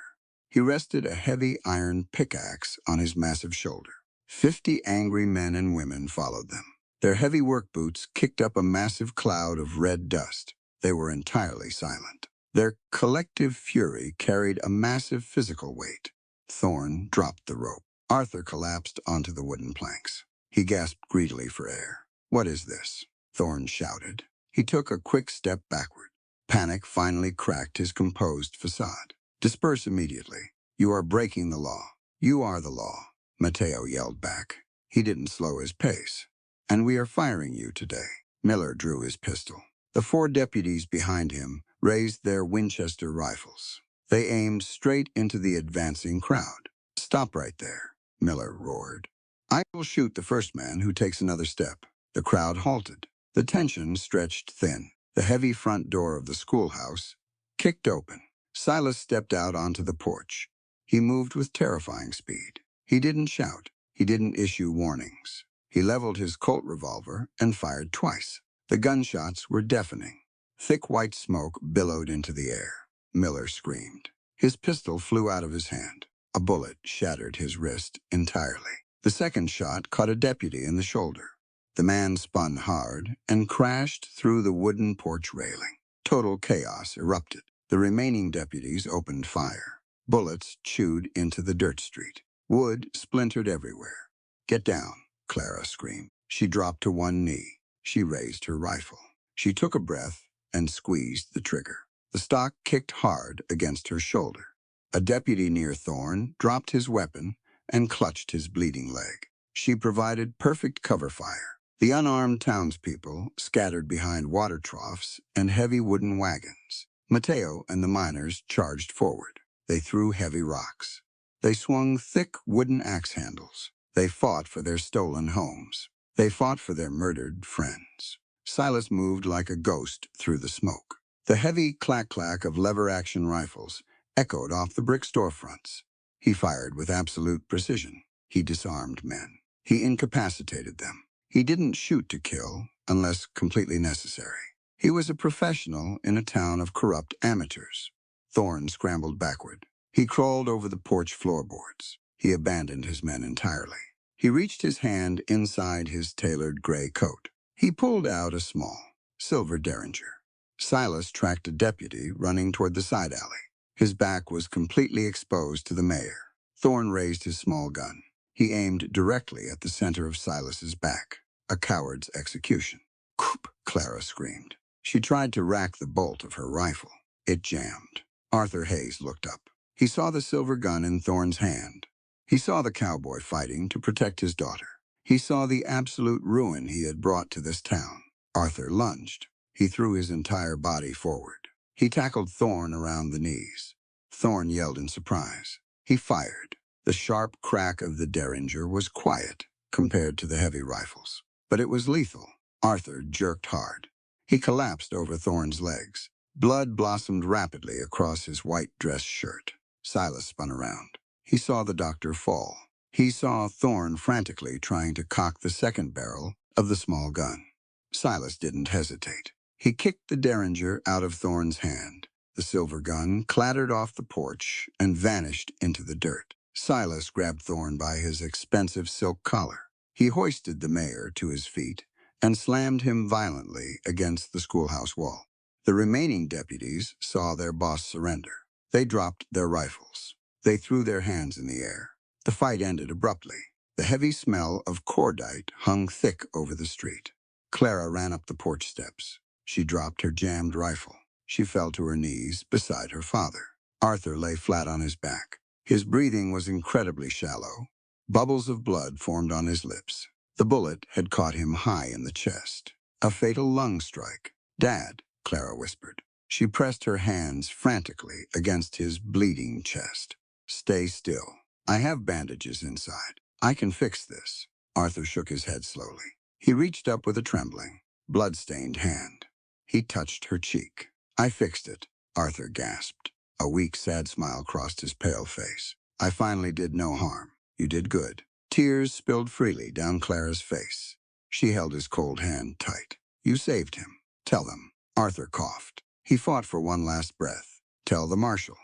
He rested a heavy iron pickaxe on his massive shoulder. 50 angry men and women followed them. Their heavy work boots kicked up a massive cloud of red dust. They were entirely silent. Their collective fury carried a massive physical weight. Thorn dropped the rope. Arthur collapsed onto the wooden planks. He gasped greedily for air. What is this? Thorn shouted. He took a quick step backward. Panic finally cracked his composed facade. Disperse immediately. You are breaking the law. You are the law, Mateo yelled back. He didn't slow his pace. And we are firing you today. Miller drew his pistol. The 4 deputies behind him raised their Winchester rifles. They aimed straight into the advancing crowd. Stop right there, Miller roared. I will shoot the first man who takes another step. The crowd halted. The tension stretched thin. The heavy front door of the schoolhouse kicked open. Silas stepped out onto the porch. He moved with terrifying speed. He didn't shout. He didn't issue warnings. He leveled his Colt revolver and fired twice. The gunshots were deafening. Thick white smoke billowed into the air. Miller screamed. His pistol flew out of his hand. A bullet shattered his wrist entirely. The second shot caught a deputy in the shoulder. The man spun hard and crashed through the wooden porch railing. Total chaos erupted. The remaining deputies opened fire. Bullets chewed into the dirt street. Wood splintered everywhere. Get down, Clara screamed. She dropped to one knee. She raised her rifle. She took a breath and squeezed the trigger. The stock kicked hard against her shoulder. A deputy near Thorn dropped his weapon and clutched his bleeding leg. She provided perfect cover fire. The unarmed townspeople scattered behind water troughs and heavy wooden wagons. Mateo and the miners charged forward. They threw heavy rocks. They swung thick wooden axe handles. They fought for their stolen homes. They fought for their murdered friends. Silas moved like a ghost through the smoke. The heavy clack-clack of lever-action rifles echoed off the brick storefronts. He fired with absolute precision. He disarmed men. He incapacitated them. He didn't shoot to kill unless completely necessary. He was a professional in a town of corrupt amateurs. Thorne scrambled backward. He crawled over the porch floorboards. He abandoned his men entirely. He reached his hand inside his tailored gray coat. He pulled out a small, silver derringer. Silas tracked a deputy running toward the side alley. His back was completely exposed to the mayor. Thorne raised his small gun. He aimed directly at the center of Silas's back. A coward's execution. "Coop!" Clara screamed. She tried to rack the bolt of her rifle. It jammed. Arthur Hayes looked up. He saw the silver gun in Thorne's hand. He saw the cowboy fighting to protect his daughter. He saw the absolute ruin he had brought to this town. Arthur lunged. He threw his entire body forward. He tackled Thorne around the knees. Thorne yelled in surprise. He fired. The sharp crack of the derringer was quiet compared to the heavy rifles, but it was lethal. Arthur jerked hard. He collapsed over Thorne's legs. Blood blossomed rapidly across his white dress shirt. Silas spun around. He saw the doctor fall. He saw Thorne frantically trying to cock the second barrel of the small gun. Silas didn't hesitate. He kicked the derringer out of Thorne's hand. The silver gun clattered off the porch and vanished into the dirt. Silas grabbed Thorne by his expensive silk collar. He hoisted the mayor to his feet and slammed him violently against the schoolhouse wall. The remaining deputies saw their boss surrender. They dropped their rifles. They threw their hands in the air. The fight ended abruptly. The heavy smell of cordite hung thick over the street. Clara ran up the porch steps. She dropped her jammed rifle. She fell to her knees beside her father. Arthur lay flat on his back. His breathing was incredibly shallow. Bubbles of blood formed on his lips. The bullet had caught him high in the chest. A fatal lung strike. "Dad," Clara whispered. She pressed her hands frantically against his bleeding chest. "Stay still. I have bandages inside. I can fix this." Arthur shook his head slowly. He reached up with a trembling, blood-stained hand. He touched her cheek. "I fixed it," Arthur gasped. A weak, sad smile crossed his pale face. "I finally did no harm. You did good." Tears spilled freely down Clara's face. She held his cold hand tight. "You saved him. Tell them." Arthur coughed. He fought for one last breath. "Tell the marshal."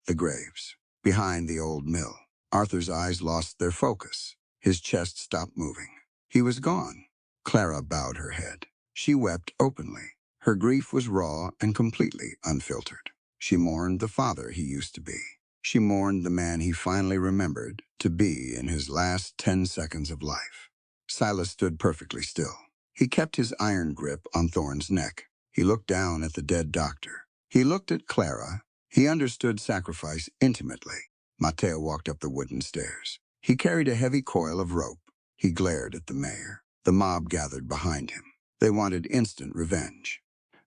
The graves. Behind the old mill. Arthur's eyes lost their focus. His chest stopped moving. He was gone. Clara bowed her head. She wept openly. Her grief was raw and completely unfiltered. She mourned the father he used to be. She mourned the man he finally remembered to be in his last 10 seconds of life. Silas stood perfectly still. He kept his iron grip on Thorne's neck. He looked down at the dead doctor. He looked at Clara. He understood sacrifice intimately. Mateo walked up the wooden stairs. He carried a heavy coil of rope. He glared at the mayor. The mob gathered behind him. They wanted instant revenge.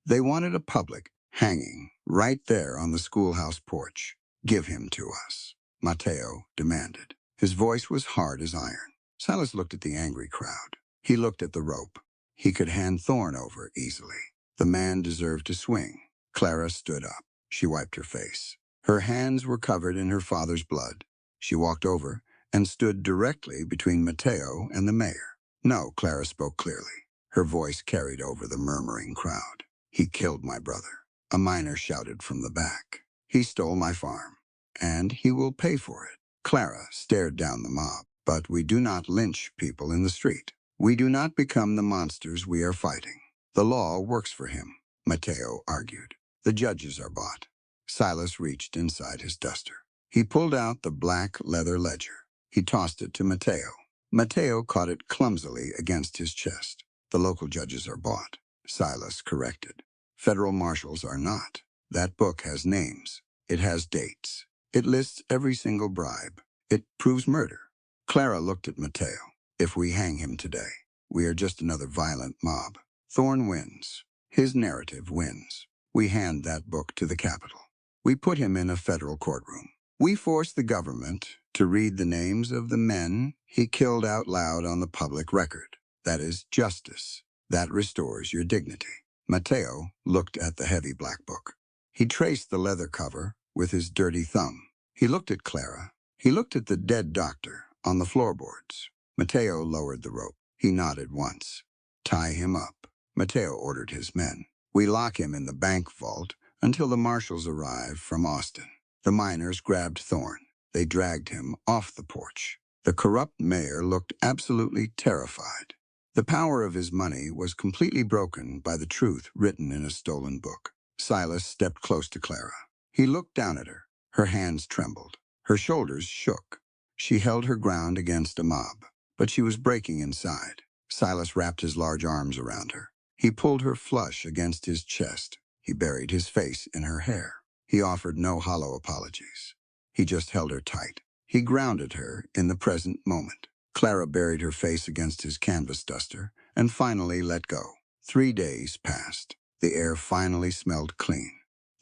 They wanted a public hanging right there on the schoolhouse porch. "Give him to us," Mateo demanded. His voice was hard as iron. Silas looked at the angry crowd. He looked at the rope. He could hand Thorne over easily. The man deserved to swing. Clara stood up. She wiped her face. Her hands were covered in her father's blood. She walked over and stood directly between Mateo and the mayor. "No," Clara spoke clearly. Her voice carried over the murmuring crowd. "He killed my brother," a miner shouted from the back. "He stole my farm, and he will pay for it." Clara stared down the mob. "But we do not lynch people in the street. We do not become the monsters we are fighting. The law works for him," Mateo argued. "The judges are bought." Silas reached inside his duster. He pulled out the black leather ledger. He tossed it to Mateo. Mateo caught it clumsily against his chest. "The local judges are bought," Silas corrected. "Federal marshals are not. That book has names. It has dates. It lists every single bribe. It proves murder." Clara looked at Mateo. "If we hang him today, we are just another violent mob. Thorne wins. His narrative wins. We hand that book to the Capitol. We put him in a federal courtroom. We force the government to read the names of the men he killed out loud on the public record. That is justice. That restores your dignity." Mateo looked at the heavy black book. He traced the leather cover with his dirty thumb. He looked at Clara. He looked at the dead doctor on the floorboards. Mateo lowered the rope. He nodded once. "Tie him up," Mateo ordered his men. "We lock him in the bank vault until the marshals arrived from Austin. The miners grabbed Thorne. They dragged him off the porch. The corrupt mayor looked absolutely terrified. The power of his money was completely broken by the truth written in a stolen book. Silas stepped close to Clara. He looked down at her. Her hands trembled. Her shoulders shook. She held her ground against a mob, but she was breaking inside. Silas wrapped his large arms around her. He pulled her flush against his chest. He buried his face in her hair. He offered no hollow apologies. He just held her tight. He grounded her in the present moment. Clara buried her face against his canvas duster and finally let go. 3 days passed. The air finally smelled clean.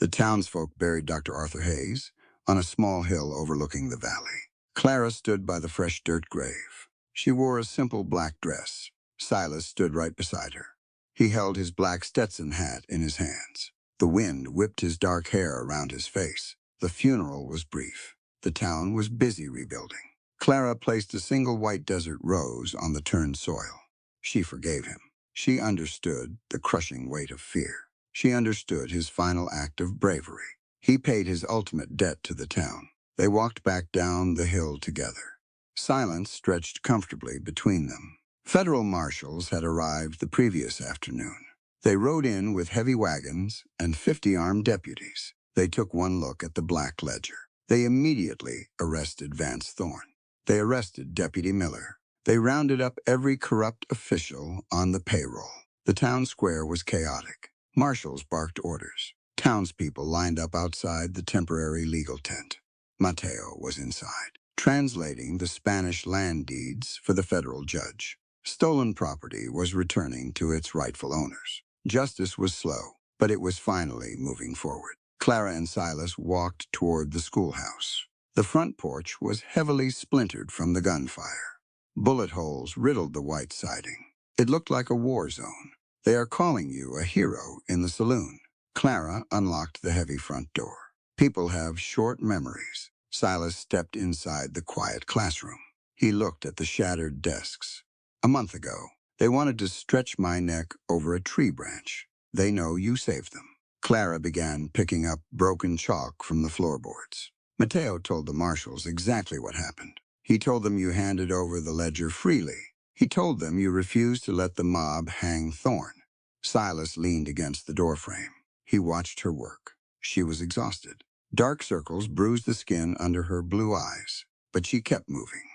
The townsfolk buried Dr. Arthur Hayes on a small hill overlooking the valley. Clara stood by the fresh dirt grave. She wore a simple black dress. Silas stood right beside her. He held his black Stetson hat in his hands. The wind whipped his dark hair around his face. The funeral was brief. The town was busy rebuilding. Clara placed a single white desert rose on the turned soil. She forgave him. She understood the crushing weight of fear. She understood his final act of bravery. He paid his ultimate debt to the town. They walked back down the hill together. Silence stretched comfortably between them. Federal marshals had arrived the previous afternoon. They rode in with heavy wagons and 50 armed deputies. They took one look at the black ledger. They immediately arrested Vance Thorne. They arrested Deputy Miller. They rounded up every corrupt official on the payroll. The town square was chaotic. Marshals barked orders. Townspeople lined up outside the temporary legal tent. Mateo was inside, translating the Spanish land deeds for the federal judge. Stolen property was returning to its rightful owners. Justice was slow, but it was finally moving forward. Clara and Silas walked toward the schoolhouse. The front porch was heavily splintered from the gunfire. Bullet holes riddled the white siding. It looked like a war zone. They are calling you a hero in the saloon. Clara unlocked the heavy front door. People have short memories. Silas stepped inside the quiet classroom. He looked at the shattered desks. A month ago, they wanted to stretch my neck over a tree branch. They know you saved them. Clara began picking up broken chalk from the floorboards. Mateo told the marshals exactly what happened. He told them you handed over the ledger freely. He told them you refused to let the mob hang Thorne. Silas leaned against the doorframe. He watched her work. She was exhausted. Dark circles bruised the skin under her blue eyes, but she kept moving.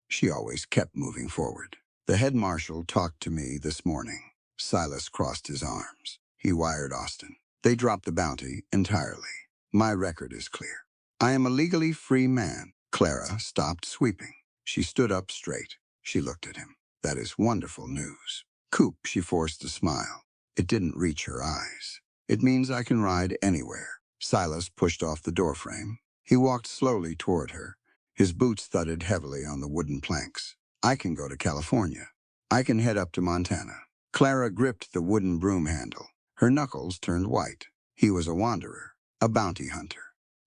She always kept moving forward. The head marshal talked to me this morning. Silas crossed his arms. He wired Austin. They dropped the bounty entirely. My record is clear. I am a legally free man. Clara stopped sweeping. She stood up straight. She looked at him. That is wonderful news. Coop, she forced a smile. It didn't reach her eyes. It means I can ride anywhere. Silas pushed off the doorframe. He walked slowly toward her. His boots thudded heavily on the wooden planks. I can go to California. I can head up to Montana. Clara gripped the wooden broom handle. Her knuckles turned white. He was a wanderer, a bounty hunter,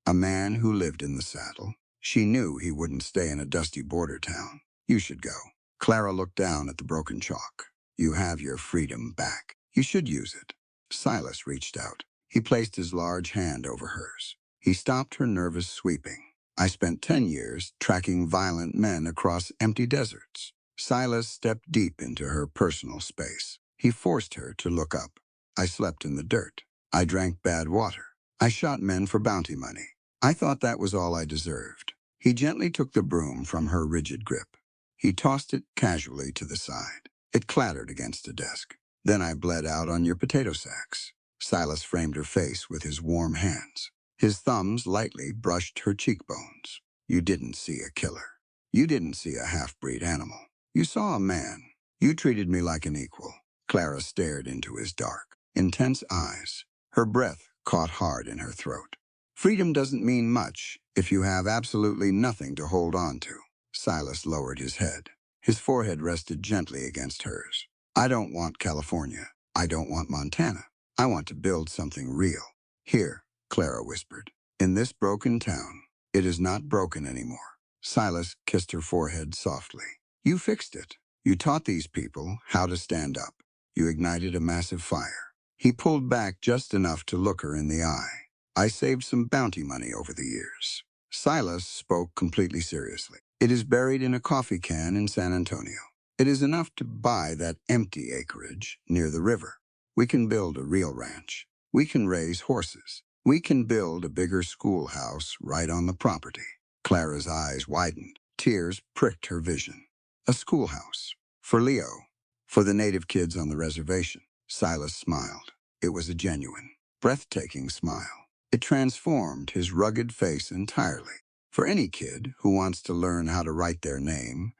a man who lived in the saddle. She knew he wouldn't stay in a dusty border town. You should go. Clara looked down at the broken chalk. You have your freedom back. You should use it. Silas reached out. He placed his large hand over hers. He stopped her nervous sweeping. I spent 10 years tracking violent men across empty deserts. Silas stepped deep into her personal space. He forced her to look up. I slept in the dirt. I drank bad water. I shot men for bounty money. I thought that was all I deserved. He gently took the broom from her rigid grip. He tossed it casually to the side. It clattered against a desk. Then I bled out on your potato sacks. Silas framed her face with his warm hands. His thumbs lightly brushed her cheekbones. You didn't see a killer. You didn't see a half-breed animal. You saw a man. You treated me like an equal. Clara stared into his dark, intense eyes. Her breath caught hard in her throat. Freedom doesn't mean much if you have absolutely nothing to hold on to. Silas lowered his head. His forehead rested gently against hers. I don't want California. I don't want Montana. I want to build something real. Here, Clara whispered. In this broken town, it is not broken anymore. Silas kissed her forehead softly. You fixed it. You taught these people how to stand up. You ignited a massive fire. He pulled back just enough to look her in the eye. I saved some bounty money over the years. Silas spoke completely seriously. It is buried in a coffee can in San Antonio. It is enough to buy that empty acreage near the river. We can build a real ranch. We can raise horses. We can build a bigger schoolhouse right on the property. Clara's eyes widened. Tears pricked her vision. A schoolhouse. For Leo. For the native kids on the reservation. Silas smiled. It was a genuine, breathtaking smile. It transformed his rugged face entirely. For any kid who wants to learn how to write their name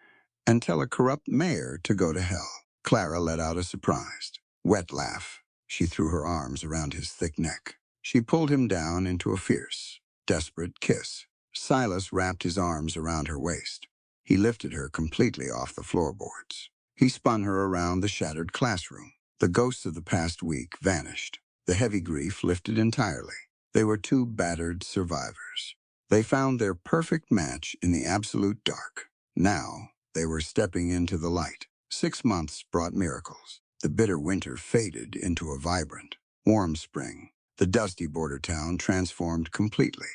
and tell a corrupt mayor to go to hell. Clara let out a surprised, wet laugh. She threw her arms around his thick neck. She pulled him down into a fierce, desperate kiss. Silas wrapped his arms around her waist. He lifted her completely off the floorboards. He spun her around the shattered classroom. The ghosts of the past week vanished. The heavy grief lifted entirely. They were two battered survivors. They found their perfect match in the absolute dark. Now, they were stepping into the light. 6 months brought miracles. The bitter winter faded into a vibrant, warm spring. The dusty border town transformed completely.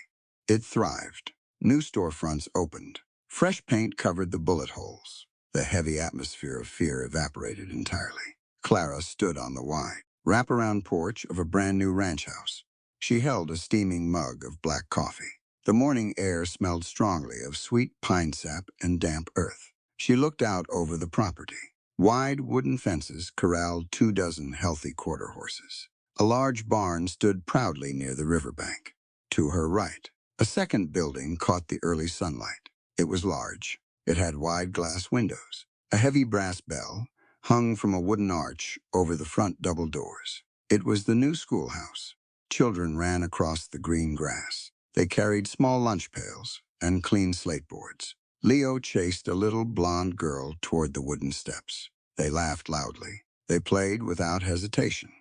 It thrived. New storefronts opened. Fresh paint covered the bullet holes. The heavy atmosphere of fear evaporated entirely. Clara stood on the wide, wraparound porch of a brand-new ranch house. She held a steaming mug of black coffee. The morning air smelled strongly of sweet pine sap and damp earth. She looked out over the property. Wide wooden fences corralled 24 healthy quarter horses. A large barn stood proudly near the riverbank. To her right, a second building caught the early sunlight. It was large. It had wide glass windows. A heavy brass bell hung from a wooden arch over the front double doors. It was the new schoolhouse. Children ran across the green grass. They carried small lunch pails and clean slate boards. Leo chased a little blonde girl toward the wooden steps. They laughed loudly. They played without hesitation.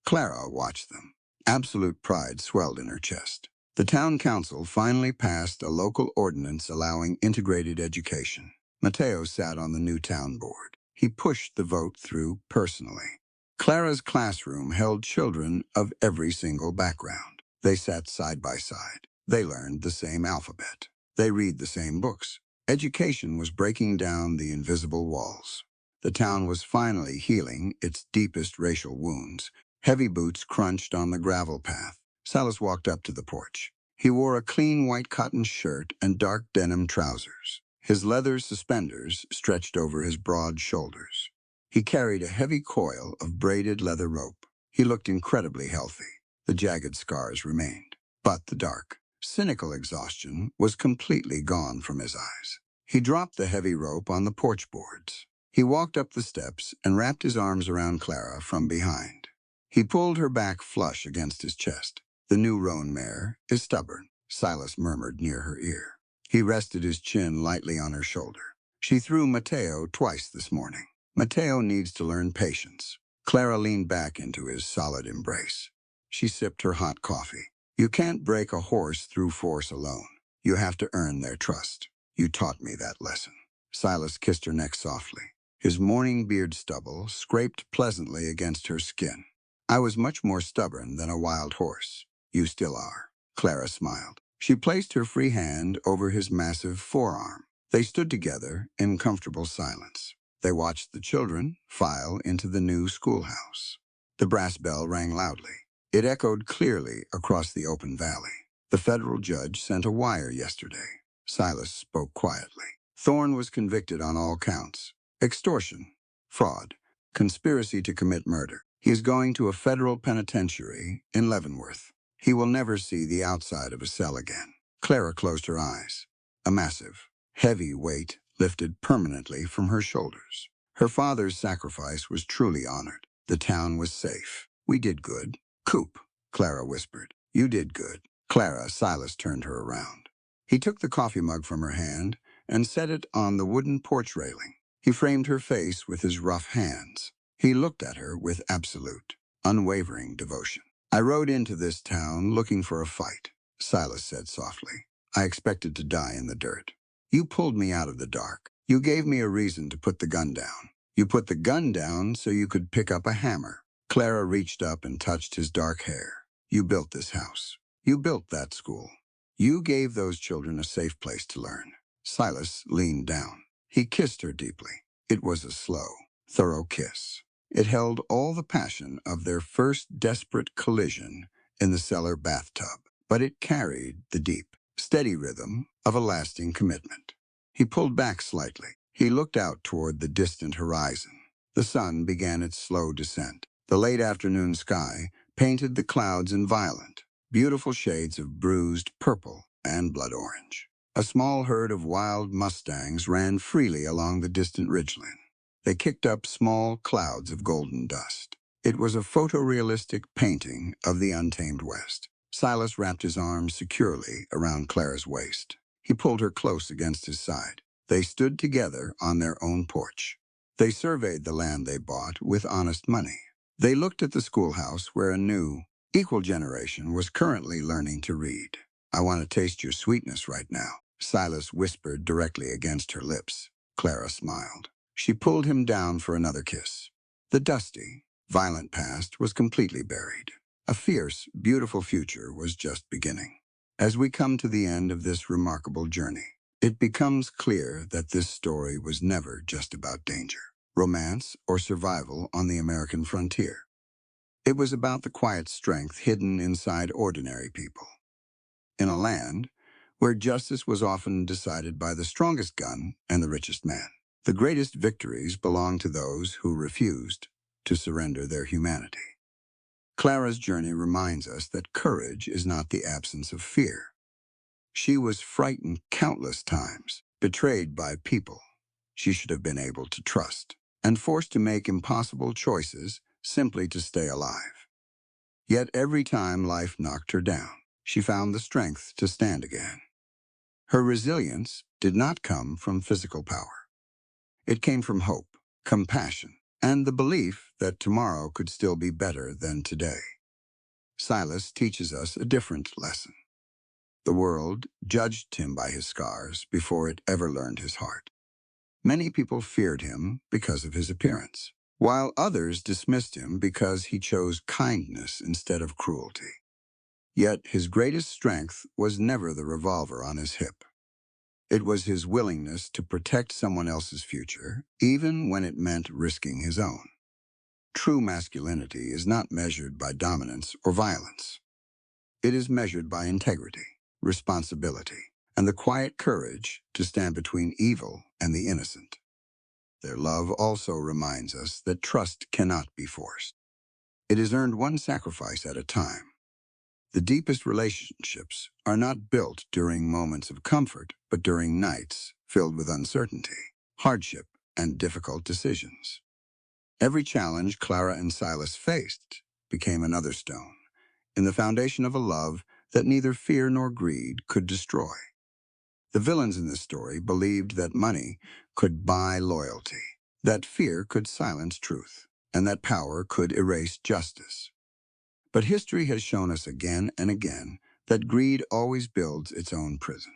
Clara watched them. Absolute pride swelled in her chest. The town council finally passed a local ordinance allowing integrated education. Mateo sat on the new town board. He pushed the vote through personally. Clara's classroom held children of every single background. They sat side by side. They learned the same alphabet. They read the same books. Education was breaking down the invisible walls. The town was finally healing its deepest racial wounds. Heavy boots crunched on the gravel path. Silas walked up to the porch. He wore a clean white cotton shirt and dark denim trousers. His leather suspenders stretched over his broad shoulders. He carried a heavy coil of braided leather rope. He looked incredibly healthy. The jagged scars remained, but the dark, cynical exhaustion was completely gone from his eyes. He dropped the heavy rope on the porch boards. He walked up the steps and wrapped his arms around Clara from behind. He pulled her back flush against his chest. The new roan mare is stubborn, Silas murmured near her ear. He rested his chin lightly on her shoulder. She threw Mateo twice this morning. Mateo needs to learn patience. Clara leaned back into his solid embrace. She sipped her hot coffee. You can't break a horse through force alone. You have to earn their trust. You taught me that lesson. Silas kissed her neck softly. His morning beard stubble scraped pleasantly against her skin. I was much more stubborn than a wild horse. You still are. Clara smiled. She placed her free hand over his massive forearm. They stood together in comfortable silence. They watched the children file into the new schoolhouse. The brass bell rang loudly. It echoed clearly across the open valley. The federal judge sent a wire yesterday. Silas spoke quietly. Thorne was convicted on all counts. Extortion, fraud, conspiracy to commit murder. He is going to a federal penitentiary in Leavenworth. He will never see the outside of a cell again. Clara closed her eyes. A massive, heavy weight lifted permanently from her shoulders. Her father's sacrifice was truly honored. The town was safe. We did good. Coop, Clara whispered. You did good. Clara, Silas turned her around. He took the coffee mug from her hand and set it on the wooden porch railing. He framed her face with his rough hands. He looked at her with absolute, unwavering devotion. I rode into this town looking for a fight, Silas said softly. I expected to die in the dirt. You pulled me out of the dark. You gave me a reason to put the gun down. You put the gun down so you could pick up a hammer. Clara reached up and touched his dark hair. You built this house. You built that school. You gave those children a safe place to learn. Silas leaned down. He kissed her deeply. It was a slow, thorough kiss. It held all the passion of their first desperate collision in the cellar bathtub, but it carried the deep, steady rhythm of a lasting commitment. He pulled back slightly. He looked out toward the distant horizon. The sun began its slow descent. The late afternoon sky painted the clouds in violent, beautiful shades of bruised purple and blood orange. A small herd of wild mustangs ran freely along the distant ridgeline. They kicked up small clouds of golden dust. It was a photorealistic painting of the untamed West. Silas wrapped his arms securely around Clara's waist. He pulled her close against his side. They stood together on their own porch. They surveyed the land they bought with honest money. They looked at the schoolhouse where a new, equal generation was currently learning to read. "I want to taste your sweetness right now," Silas whispered directly against her lips. Clara smiled. She pulled him down for another kiss. The dusty, violent past was completely buried. A fierce, beautiful future was just beginning. As we come to the end of this remarkable journey, it becomes clear that this story was never just about danger, romance, or survival on the American frontier. It was about the quiet strength hidden inside ordinary people. In a land where justice was often decided by the strongest gun and the richest man, the greatest victories belonged to those who refused to surrender their humanity. Clara's journey reminds us that courage is not the absence of fear. She was frightened countless times, betrayed by people she should have been able to trust, and forced to make impossible choices simply to stay alive. Yet every time life knocked her down, she found the strength to stand again. Her resilience did not come from physical power. It came from hope, compassion, and the belief that tomorrow could still be better than today. Silas teaches us a different lesson. The world judged him by his scars before it ever learned his heart. Many people feared him because of his appearance, while others dismissed him because he chose kindness instead of cruelty. Yet his greatest strength was never the revolver on his hip. It was his willingness to protect someone else's future, even when it meant risking his own. True masculinity is not measured by dominance or violence. It is measured by integrity, responsibility, and the quiet courage to stand between evil and the innocent. Their love also reminds us that trust cannot be forced. It is earned one sacrifice at a time. The deepest relationships are not built during moments of comfort, but during nights filled with uncertainty, hardship, and difficult decisions. Every challenge Clara and Silas faced became another stone in the foundation of a love that neither fear nor greed could destroy. The villains in this story believed that money could buy loyalty, that fear could silence truth, and that power could erase justice. But history has shown us again and again that greed always builds its own prison.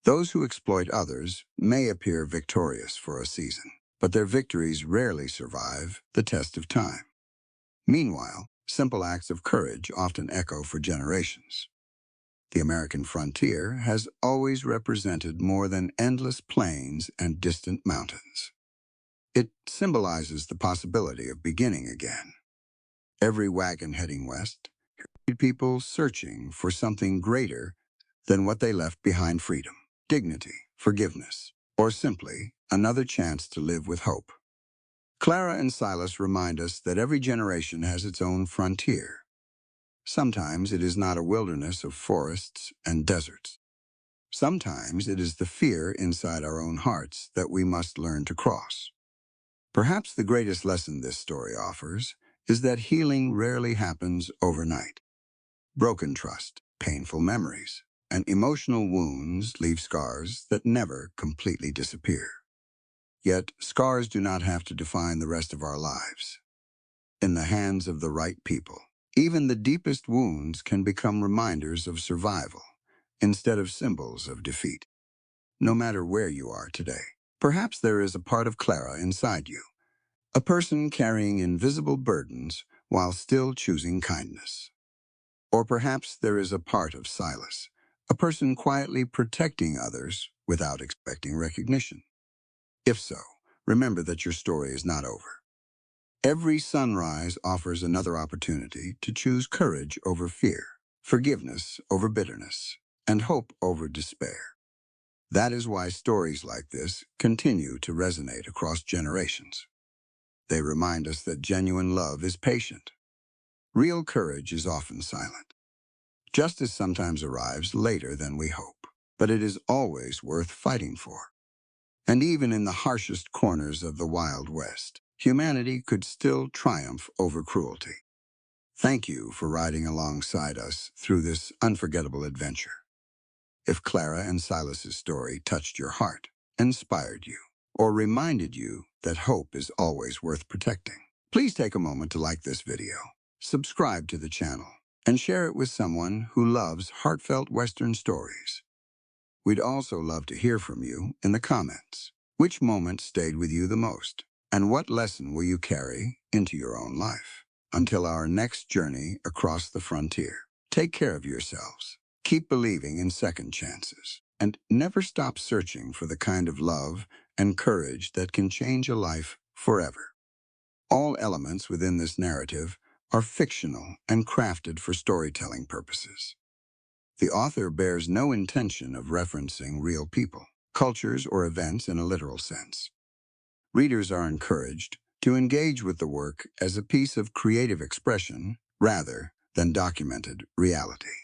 Those who exploit others may appear victorious for a season, but their victories rarely survive the test of time. Meanwhile, simple acts of courage often echo for generations. The American frontier has always represented more than endless plains and distant mountains. It symbolizes the possibility of beginning again. Every wagon heading west, people searching for something greater than what they left behind: freedom, dignity, forgiveness, or simply another chance to live with hope. Clara and Silas remind us that every generation has its own frontier. Sometimes it is not a wilderness of forests and deserts. Sometimes it is the fear inside our own hearts that we must learn to cross. Perhaps the greatest lesson this story offers is that healing rarely happens overnight. Broken trust, painful memories, and emotional wounds leave scars that never completely disappear. Yet, scars do not have to define the rest of our lives. In the hands of the right people, even the deepest wounds can become reminders of survival instead of symbols of defeat. No matter where you are today, perhaps there is a part of Clara inside you, a person carrying invisible burdens while still choosing kindness. Or perhaps there is a part of Silas, a person quietly protecting others without expecting recognition. If so, remember that your story is not over. Every sunrise offers another opportunity to choose courage over fear, forgiveness over bitterness, and hope over despair. That is why stories like this continue to resonate across generations. They remind us that genuine love is patient. Real courage is often silent. Justice sometimes arrives later than we hope, but it is always worth fighting for. And even in the harshest corners of the Wild West, humanity could still triumph over cruelty. Thank you for riding alongside us through this unforgettable adventure. If Clara and Silas's story touched your heart, inspired you, or reminded you that hope is always worth protecting, please take a moment to like this video, subscribe to the channel, and share it with someone who loves heartfelt Western stories. We'd also love to hear from you in the comments. Which moment stayed with you the most? And what lesson will you carry into your own life? Until our next journey across the frontier, take care of yourselves. Keep believing in second chances. And never stop searching for the kind of love and courage that can change a life forever. All elements within this narrative are fictional and crafted for storytelling purposes. The author bears no intention of referencing real people, cultures, or events in a literal sense. Readers are encouraged to engage with the work as a piece of creative expression rather than documented reality.